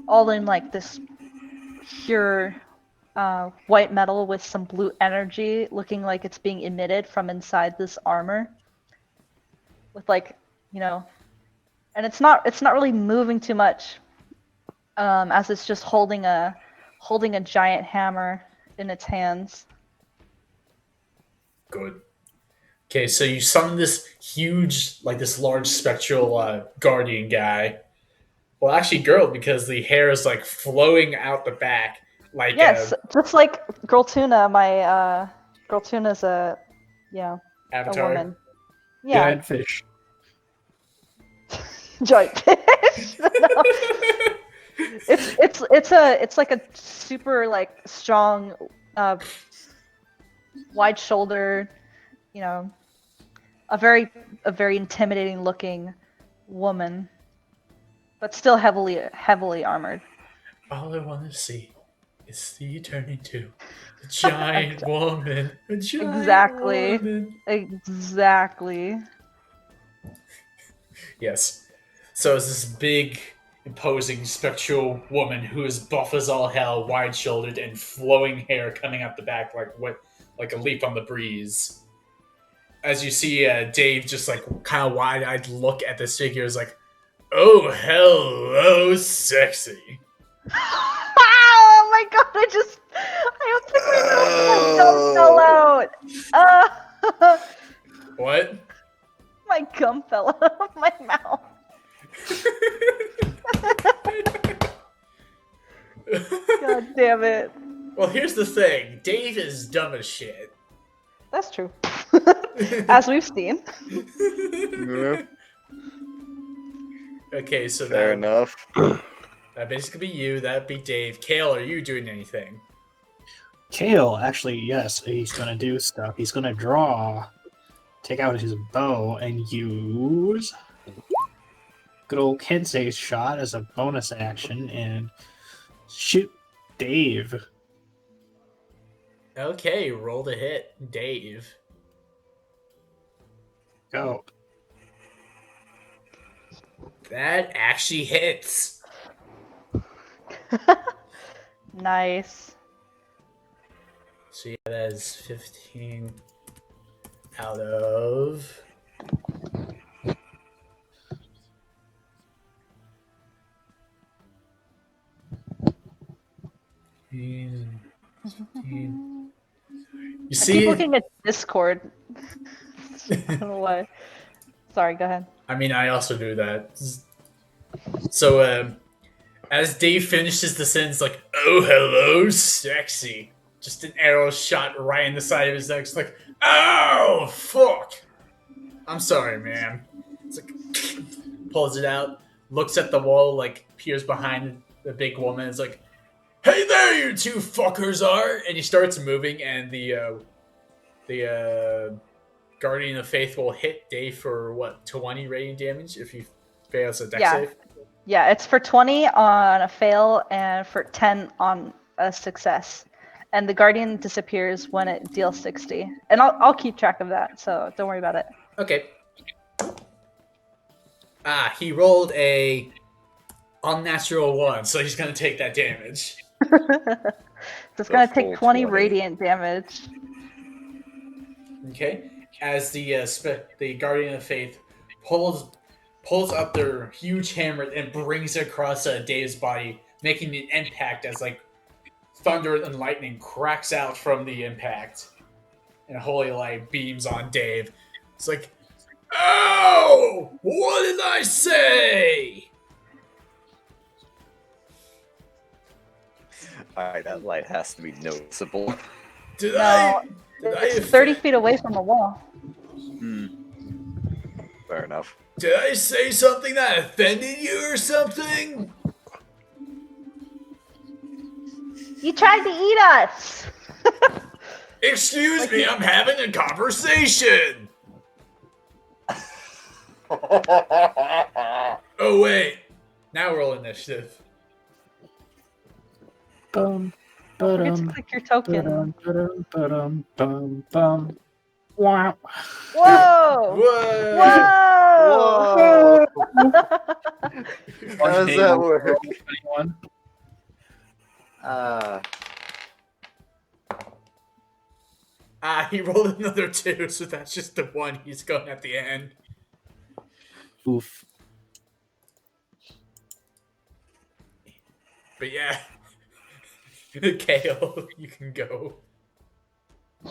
all in like this pure white metal with some blue energy, looking like it's being emitted from inside this armor. With like, and it's not really moving too much, as it's just holding a giant hammer in its hands. Good. Okay, so you summon this huge, like this large spectral guardian guy. Well, actually, girl, because the hair is like flowing out the back, like Yes, just like Girl Tuna. My Girl Tuna's a Avatar. woman. Yeah, Giant fish. giant fish. No. It's like a super like strong, wide shouldered, a very intimidating looking woman, but still heavily armored. All I want to see is the turning to a giant woman. A giant Exactly. woman. Exactly. Yes. So it's this big, imposing, spectral woman who is buff as all hell, wide-shouldered, and flowing hair coming out the back like a leaf on the breeze. As you see Dave just like kind of wide-eyed look at this figure, is like, "Oh, hello, sexy." Oh my god! I don't think my gum fell out. What? My gum fell out of my mouth. God damn it. Well, here's the thing. Dave is dumb as shit. That's true. As we've seen. Yeah. Okay, so Fair enough. that basically be you. That'd be Dave. Kale, are you doing anything? Kale, actually, yes, he's gonna do stuff. He's gonna draw, take out his bow, and use good old Kensei's shot as a bonus action and shoot Dave. Okay, roll to hit, Dave. Go. That actually hits. Nice. So yeah, that is 15 out of... You I see, keep looking at Discord. I don't know why. Sorry, go ahead. I mean, I also do that. So, as Dave finishes the sentence, like, "Oh, hello, sexy," just an arrow shot right in the side of his neck. It's like, "Oh, fuck! I'm sorry, man." It's like, pulls it out, looks at the wall, like, peers behind the big woman. It's like, "Hey there, you two fuckers are!" And he starts moving, and the Guardian of Faith will hit Dave for, 20 radiant damage if he fails a dex save? Yeah, it's for 20 on a fail and for 10 on a success. And the Guardian disappears when it deals 60. And I'll keep track of that, so don't worry about it. Okay. He rolled a unnatural 1, so he's going to take that damage. So it's going to full take 20 20. radiant damage. Okay. As the Guardian of Faith pulls up their huge hammer and brings it across Dave's body, making an impact as like thunder and lightning cracks out from the impact, and a holy light beams on Dave. It's like, "Oh, what did I say?" Alright, that light has to be noticeable. Did No, I it's 30 feet away from the wall. Fair enough. Did I say something that offended you or something? You tried to eat us! Excuse me, I'm having a conversation. Oh wait, now roll initiative. Bum, Don't forget to ba-dum, click your token. ba-dum, ba-dum, ba-dum, bum, bum. Wow. Whoa! Whoa! Whoa! Whoa! How does that work? 21. He rolled another 2, so that's just the 1 he's going at the end. Oof. But yeah. Kale, you can go. I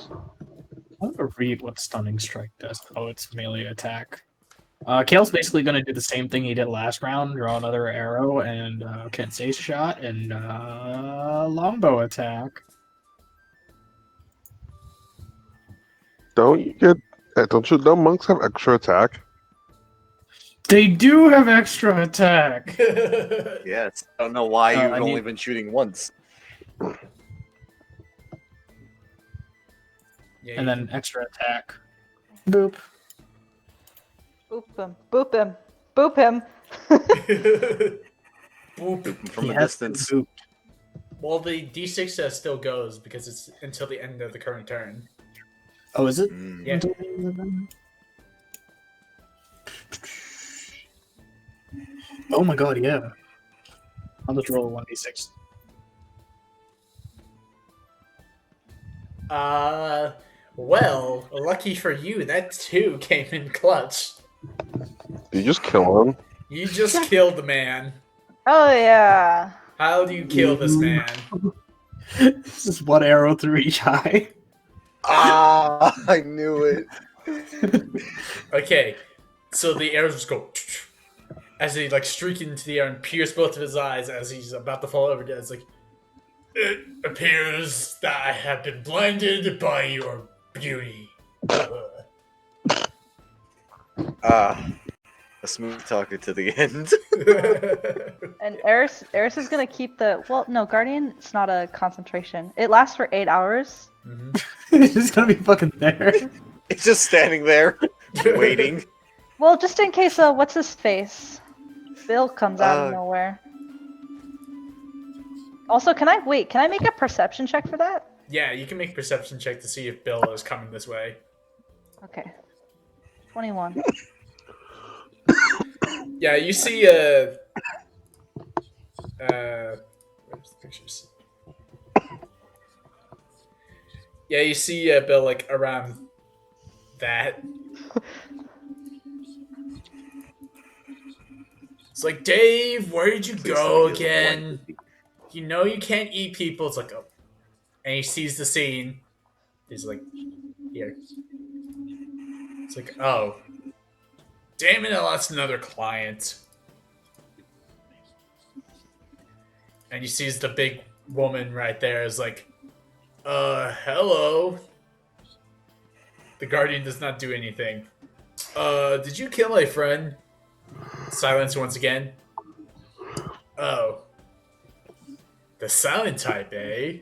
want to read what Stunning Strike does. Oh, it's melee attack. Kale's basically going to do the same thing he did last round, draw another arrow and Kensei's shot and longbow attack. Don't monks have extra attack? They do have extra attack. Yes. I don't know why you've I only need- been shooting once. Yeah, And then extra attack. Boop. Boop him. Boop him. Boop him. Boop. From He a has to distance. boop. Well, the D6 still goes because it's until the end of the current turn. Oh, is it? Mm. Yeah. Oh my god, yeah. I'll just roll a 1d6. Well, lucky for you, that 2 came in clutch. You just kill him. You just killed the man. Oh yeah. How do you kill this man? This is one arrow through each eye. Ah, I knew it. Okay, so the arrows just go as they like streak into the air and pierce both of his eyes as he's about to fall over dead. It's like, it appears that I have been blinded by your beauty. A smooth talker to the end. And Eris is gonna keep the Guardian, it's not a concentration. It lasts for 8 hours. Mhm. It's just gonna be fucking there. It's just standing there, waiting. Well, just in case what's his face? Bill comes out of nowhere. Also, can I make a perception check for that? Yeah, you can make a perception check to see if Bill is coming this way. Okay. 21. Yeah, you see where's the pictures? Yeah, you see Bill like around that. It's like, Dave, where did you go again? You know you can't eat people. It's like, oh. And he sees the scene. He's like, here. It's like, oh. Damn it, I lost another client. And he sees the big woman right there is like, hello. The Guardian does not do anything. Did you kill my friend? Silence once again. Oh. The silent type, eh?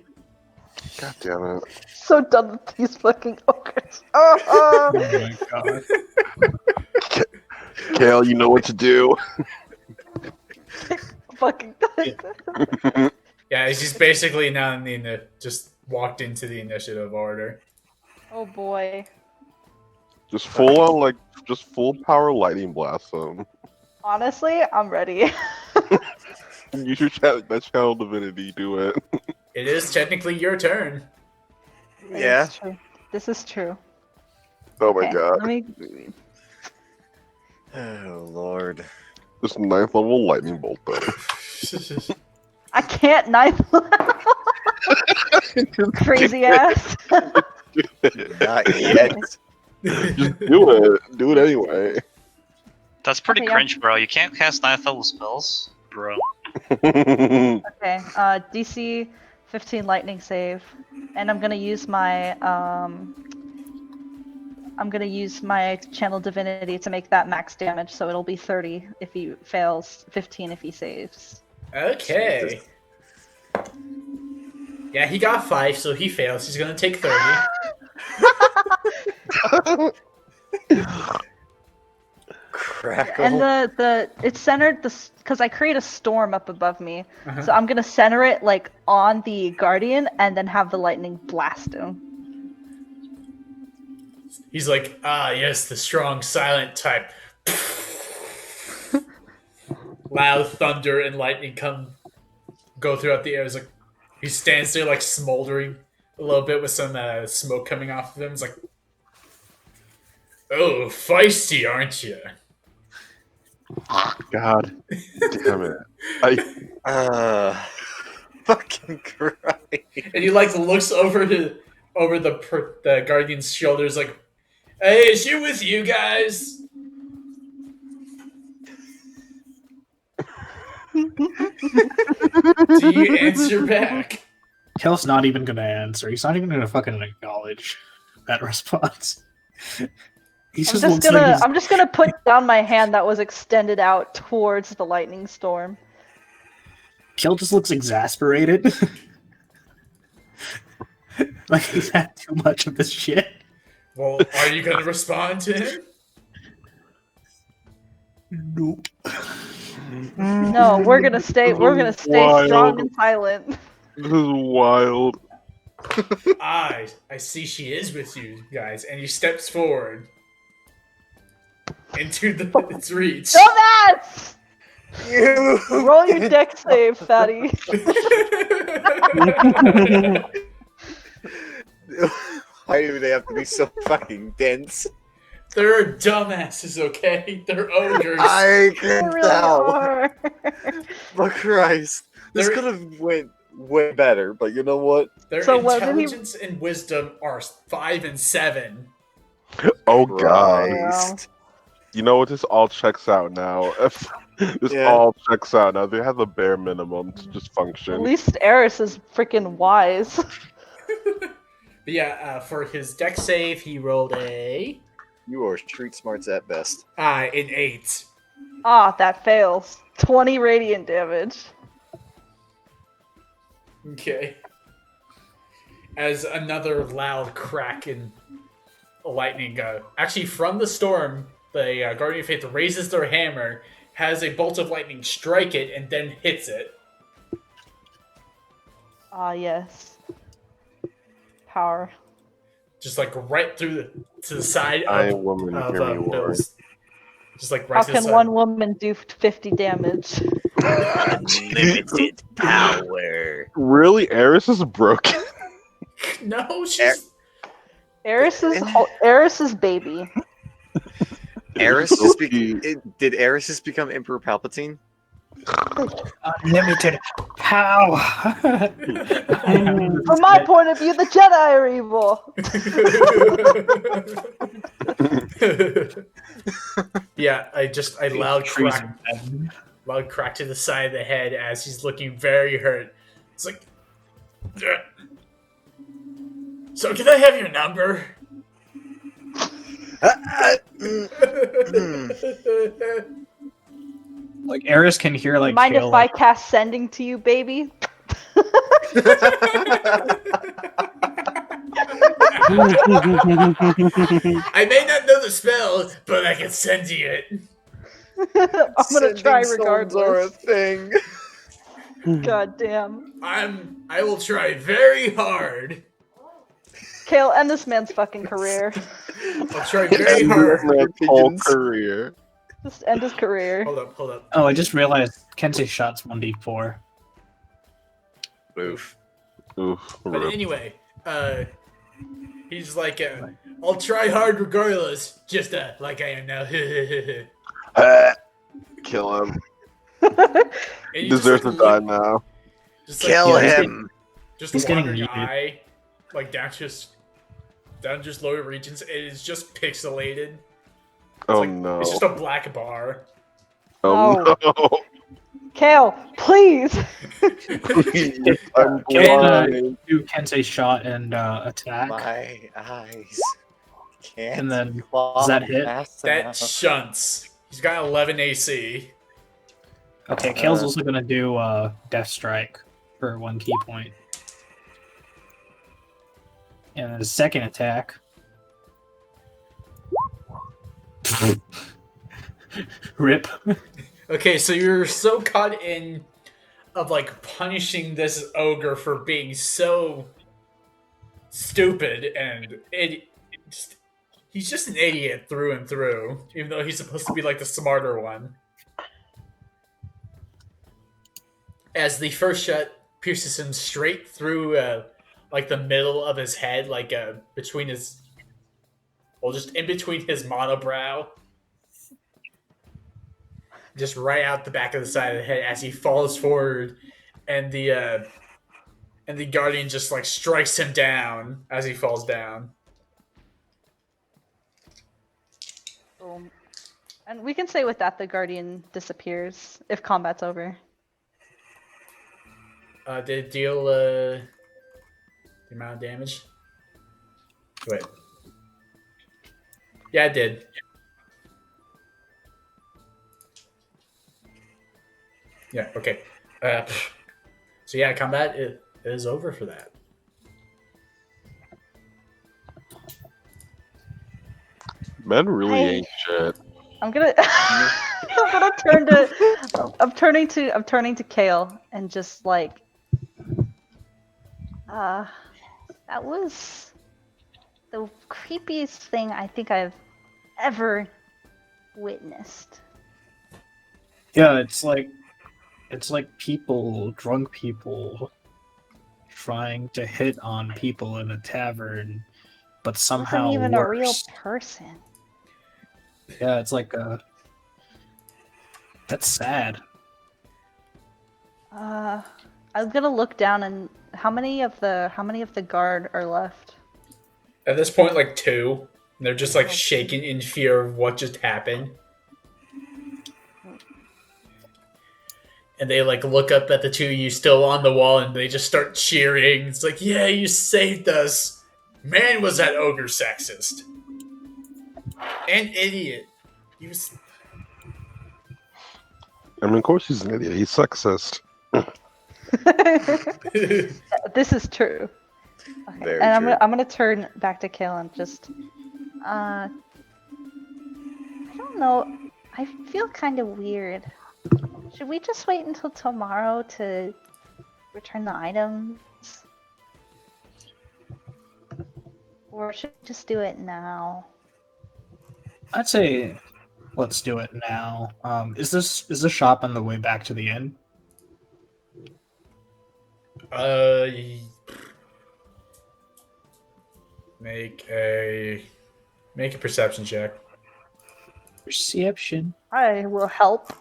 God damn it. So done with these fucking ogres. Oh my god. Kale, you know what to do. Fucking done. Yeah, he's just basically now in the just walked into the initiative order. Oh boy. Just full on, just full power lightning blast them. Honestly, I'm ready. You should that channel divinity, do it. It is technically your turn. Yeah. It's true. This is true. Oh my Okay, god. let me. Oh lord. Just 9th level lightning bolt though. I can't knife. Crazy ass. Not yet. Just do it. Do it anyway. That's pretty Okay, yeah. cringe, bro. You can't cast 9th level spells, bro. Okay. DC 15 lightning save, and I'm gonna use my channel divinity to make that max damage. So it'll be 30 if he fails, 15 if he saves. Okay. Yeah, he got 5, so he fails. He's gonna take 30. Crap. crackle. And it's centered because I create a storm up above me, Uh-huh. so I'm gonna center it like on the guardian, and then have the lightning blast him. He's like, ah, yes, the strong, silent type. Loud thunder and lightning go throughout the air. It's like he stands there like smoldering a little bit with some smoke coming off of him. It's like, oh, feisty, aren't you? God damn it. Fucking Christ. And he like looks over the guardian's shoulders, like, hey, is she with you guys? Do you answer back? Kale's not even gonna answer. He's not even gonna fucking acknowledge that response. He just looks like he's... I'm just gonna put down my hand that was extended out towards the lightning storm. Kale just looks exasperated. Like he's had too much of this shit. Well, are you gonna respond to him? Nope. No, we're gonna stay Wild. strong and silent. This is wild. I see she is with you guys, and he steps forward into its reach. Dumbass! You Roll your deck save, fatty. Why do they have to be so fucking dense? They're dumbasses, okay? They're ogres. I They can really tell. are. But Christ, this They're- could have went way better. But you know what? Their So what did he- intelligence and wisdom are 5 and 7. Oh god. Christ. You know what? This all checks out now. This Yeah. all checks out now. They have the bare minimum to just At function. least Eris is freaking wise. But yeah, for his deck save, he rolled You are street smarts at best. an 8. Ah, that fails. 20 radiant damage. Okay. As another loud crack and lightning actually from the storm, the Guardian of Faith raises their hammer, has a bolt of lightning strike it, and then hits it. Ah, yes. Power. Just like right through to the side I of, woman, hear me roar. Bill's. Just like right How to the can side. one woman do 50 damage? Unlimited power. Really? Eris is broken? No, she's Eris's baby. Eris just did Eris just become Emperor Palpatine? Unlimited power. From my point of view, the Jedi are evil. Yeah, I loud crack to the side of the head as he's looking very hurt. It's like, "Ugh. So can I have your number?" Like Eris can hear like Mind Kale, if I cast sending to you, baby? I may not know the spell, but I can send you it. I'm gonna try Sending souls are a regardless. thing. God damn. I will try very hard. Kale, end this man's fucking career. I'll try very hard. Man's whole Pigeons. career. Just end his career. Hold up. Oh, I just realized Kensei shot's 1d4. Oof. Oof. But rip. anyway, he's like, I'll try hard regardless, just like I am now. And Kill him. you He just, deserves to like, die look- now. just, Kill like, him. Just He's a getting wandering yeeted. eye, like down just lower regions. It is just pixelated. Oh like, no. It's just a black bar. Oh no. Kale, please! I'm Kale, blind. do Kensei shot and attack. My eyes can't. And then, claw does that hit? fast That enough. shunts. He's got 11 AC. Okay, Kale's also gonna do Death Strike for 1 key point. And then the second attack. Rip. Okay, so you're so caught in of like punishing this ogre for being so stupid and just, he's just an idiot through and through, even though he's supposed to be like the smarter one. As the first shot pierces him straight through like the middle of his head, like between his, well, just in between his monobrow, just right out the back of the side of the head as he falls forward, and the guardian just like strikes him down as he falls down. Boom. And we can say with that the guardian disappears if combat's over. Did it deal the amount of damage? Wait. Yeah, it did. Yeah, okay. So yeah, combat is over for that. Men really Hey. ain't shit. I'm gonna I'm turning to Kale and just like that was the creepiest thing I think I've ever witnessed. Yeah, it's like people, drunk people, trying to hit on people in a tavern, but It somehow wasn't even worse. a real person. Yeah, it's like that's sad. I'm gonna look down and how many of the guard are left? At this point, like two. And they're just like shaking in fear of what just happened. And they like look up at the two of you still on the wall and they just start cheering. It's like, yeah, you saved us. Man, was that ogre sexist. And idiot. He was. I mean, of course he's an idiot. He's sexist. This is true. Okay. Very And true. I'm gonna turn back to Kale and just I don't know. I feel kind of weird. Should we just wait until tomorrow to return the items? Or should we just do it now? I'd say let's do it now. Is the shop on the way back to the inn? Make a perception check. Perception. I will help.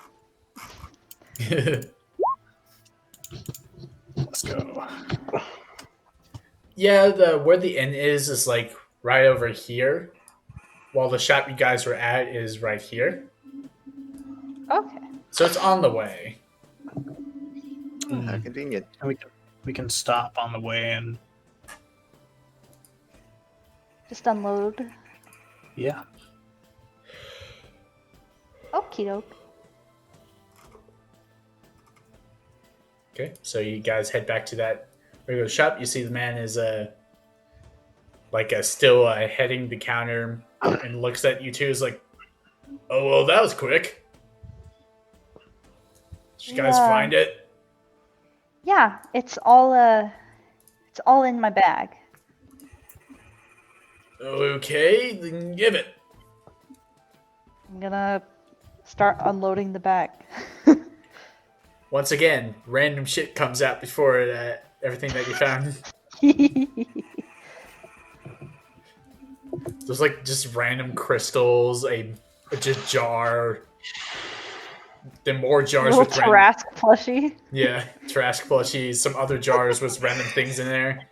Let's go. Yeah, where the inn is like right over here, while the shop you guys were at is right here. Okay. So it's on the way. How convenient. And we can stop on the way and Just unload. yeah. Okie doke. Okay, so you guys head back to that regular shop. You see the man is still heading the counter and looks at you two. Is like, oh well, that was quick. Did you guys Yeah. find it? Yeah, it's all in my bag. Okay, then give it. I'm gonna start unloading the bag. Once again, random shit comes out before everything that you found. There's like just random crystals, a just jar, then more jars Little with random, Tarask plushie. yeah, Trask plushies, some other jars with random things in there.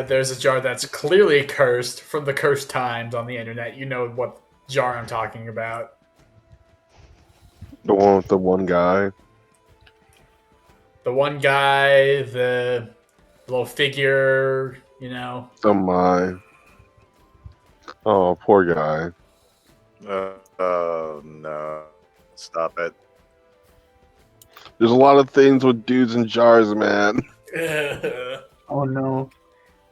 There's a jar that's clearly cursed from the cursed times on the internet. You know what jar I'm talking about. The one with the one guy. The one guy, the little figure, you know. Oh my. Oh, poor guy. Oh no. Stop it. There's a lot of things with dudes in jars, man. Oh no.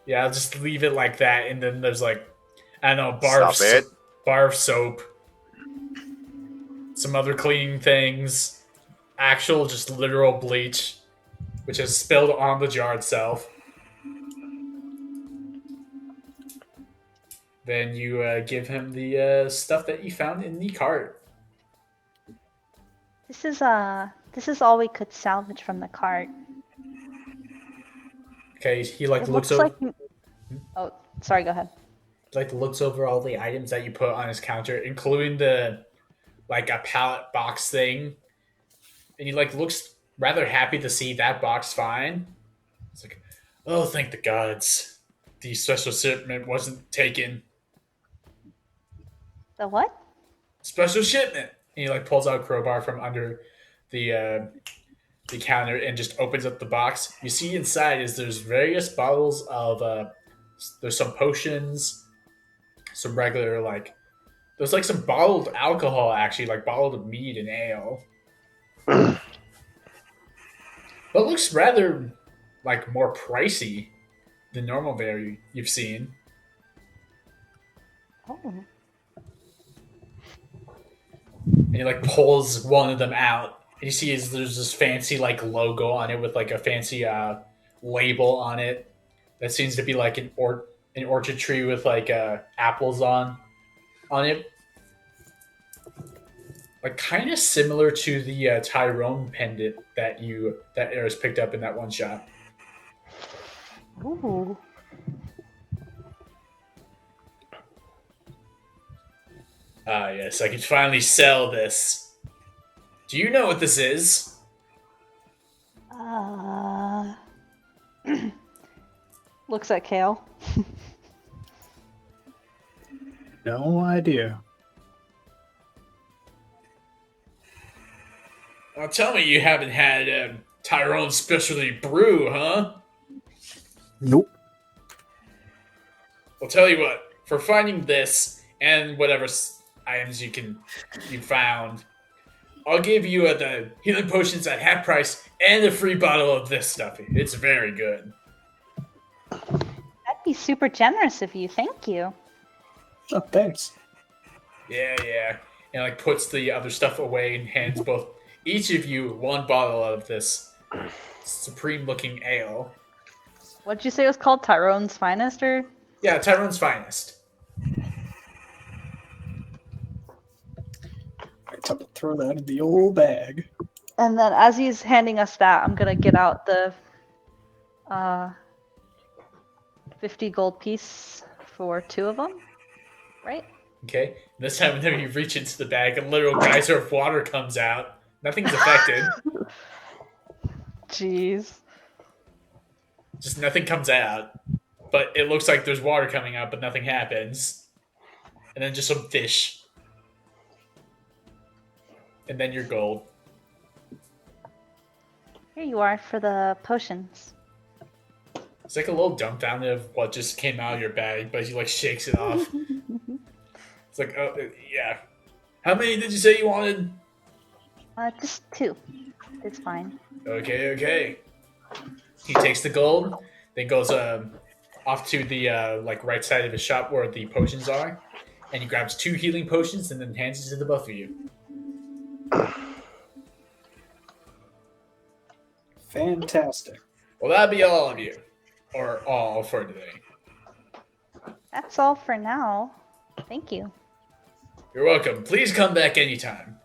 Yeah, I'll just leave it like that, and then there's like, I don't know, Stop it. bar of soap. some other cleaning things, actual just literal bleach, which is spilled on the jar itself. Then you give him the stuff that you found in the cart. This is all we could salvage from the cart. Okay, he It looks looks over, like. Oh, sorry. Go ahead. looks over all the items that you put on his counter, including the a pallet box thing, and he looks rather happy to see that box fine. It's like, oh, thank the gods, the special shipment wasn't taken. The what? Special shipment. And he pulls out a crowbar from under the counter and just opens up the box. You see inside is there's various bottles of there's some potions, some regular there's some bottled alcohol actually, bottled mead and ale. But looks rather more pricey than normal beer you've seen. Oh. And he pulls one of them out. And you see there's this fancy logo on it with a fancy label on it that seems to be an orchard tree with apples on it. Kind of similar to the Tyrone pendant that Eris picked up in that one shop. Ooh. Ah, yes, I can finally sell this. Do you know what this is? Looks at Kale. No idea. Well, tell me you haven't had Tyrone's specialty brew, huh? Nope. I'll tell you what. For finding this and whatever items you found, I'll give you the healing potions at half price and a free bottle of this stuff. It's very good. That'd be super generous of you. Thank you. Oh, thanks. Yeah. And puts the other stuff away and hands each of you one bottle of this supreme-looking ale. What'd you say it was called? Tyrone's Finest, or? Yeah, Tyrone's finest. Alright, time to throw that in the old bag. And then as he's handing us that, I'm gonna get out the 50 gold piece for 2 of them. Right? Okay. This time, whenever you reach into the bag, a literal geyser of water comes out. Nothing's affected. Jeez. Just nothing comes out. But it looks like there's water coming out, but nothing happens. And then just some fish. And then you're gold. Here you are for the potions. It's a little dumbfounded of what just came out of your bag, but he shakes it off. It's oh, yeah. How many did you say you wanted? Just 2. It's fine. Okay. He takes the gold, then goes off to the right side of his shop where the potions are, and he grabs 2 healing potions and then hands it to the both of you. Fantastic. Well, that'll be all of you, or all for today. That's all for now. Thank you. You're welcome. Please come back anytime.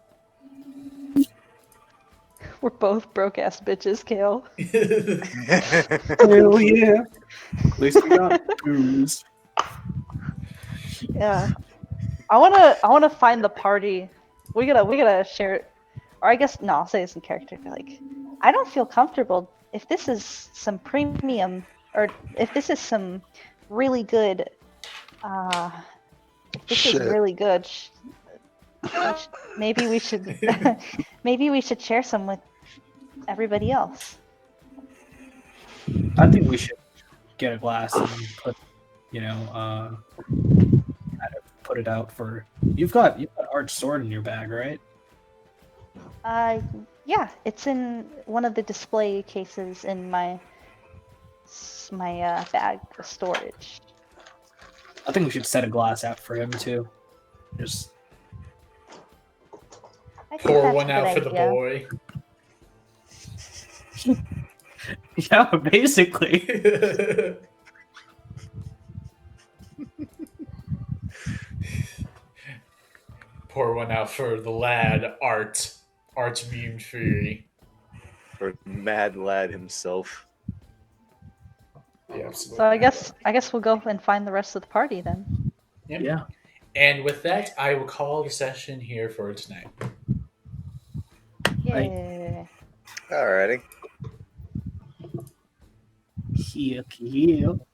We're both broke ass bitches, Kale. Hell yeah. At least we got booze. Yeah. I wanna find the party. We gotta share it. Or I guess no, I'll say this in character. I don't feel comfortable if this is some premium, or if this is some really good if this is really good, maybe we should maybe we should share some with everybody else. I think we should get a glass and put, kind of put it out for. You've got Arch Sword in your bag, right? Yeah, it's in one of the display cases in my bag of storage. I think we should set a glass out for him too. Just I think Pour that's one a out for good the idea. boy. Yeah, basically. Pour one out for the lad, Art. Art's beamed fury. For Mad Lad himself. Yeah, absolutely. So I guess we'll go and find the rest of the party then. Yep. Yeah. And with that, I will call the session here for tonight. Right. Yeah. Alrighty. Heal.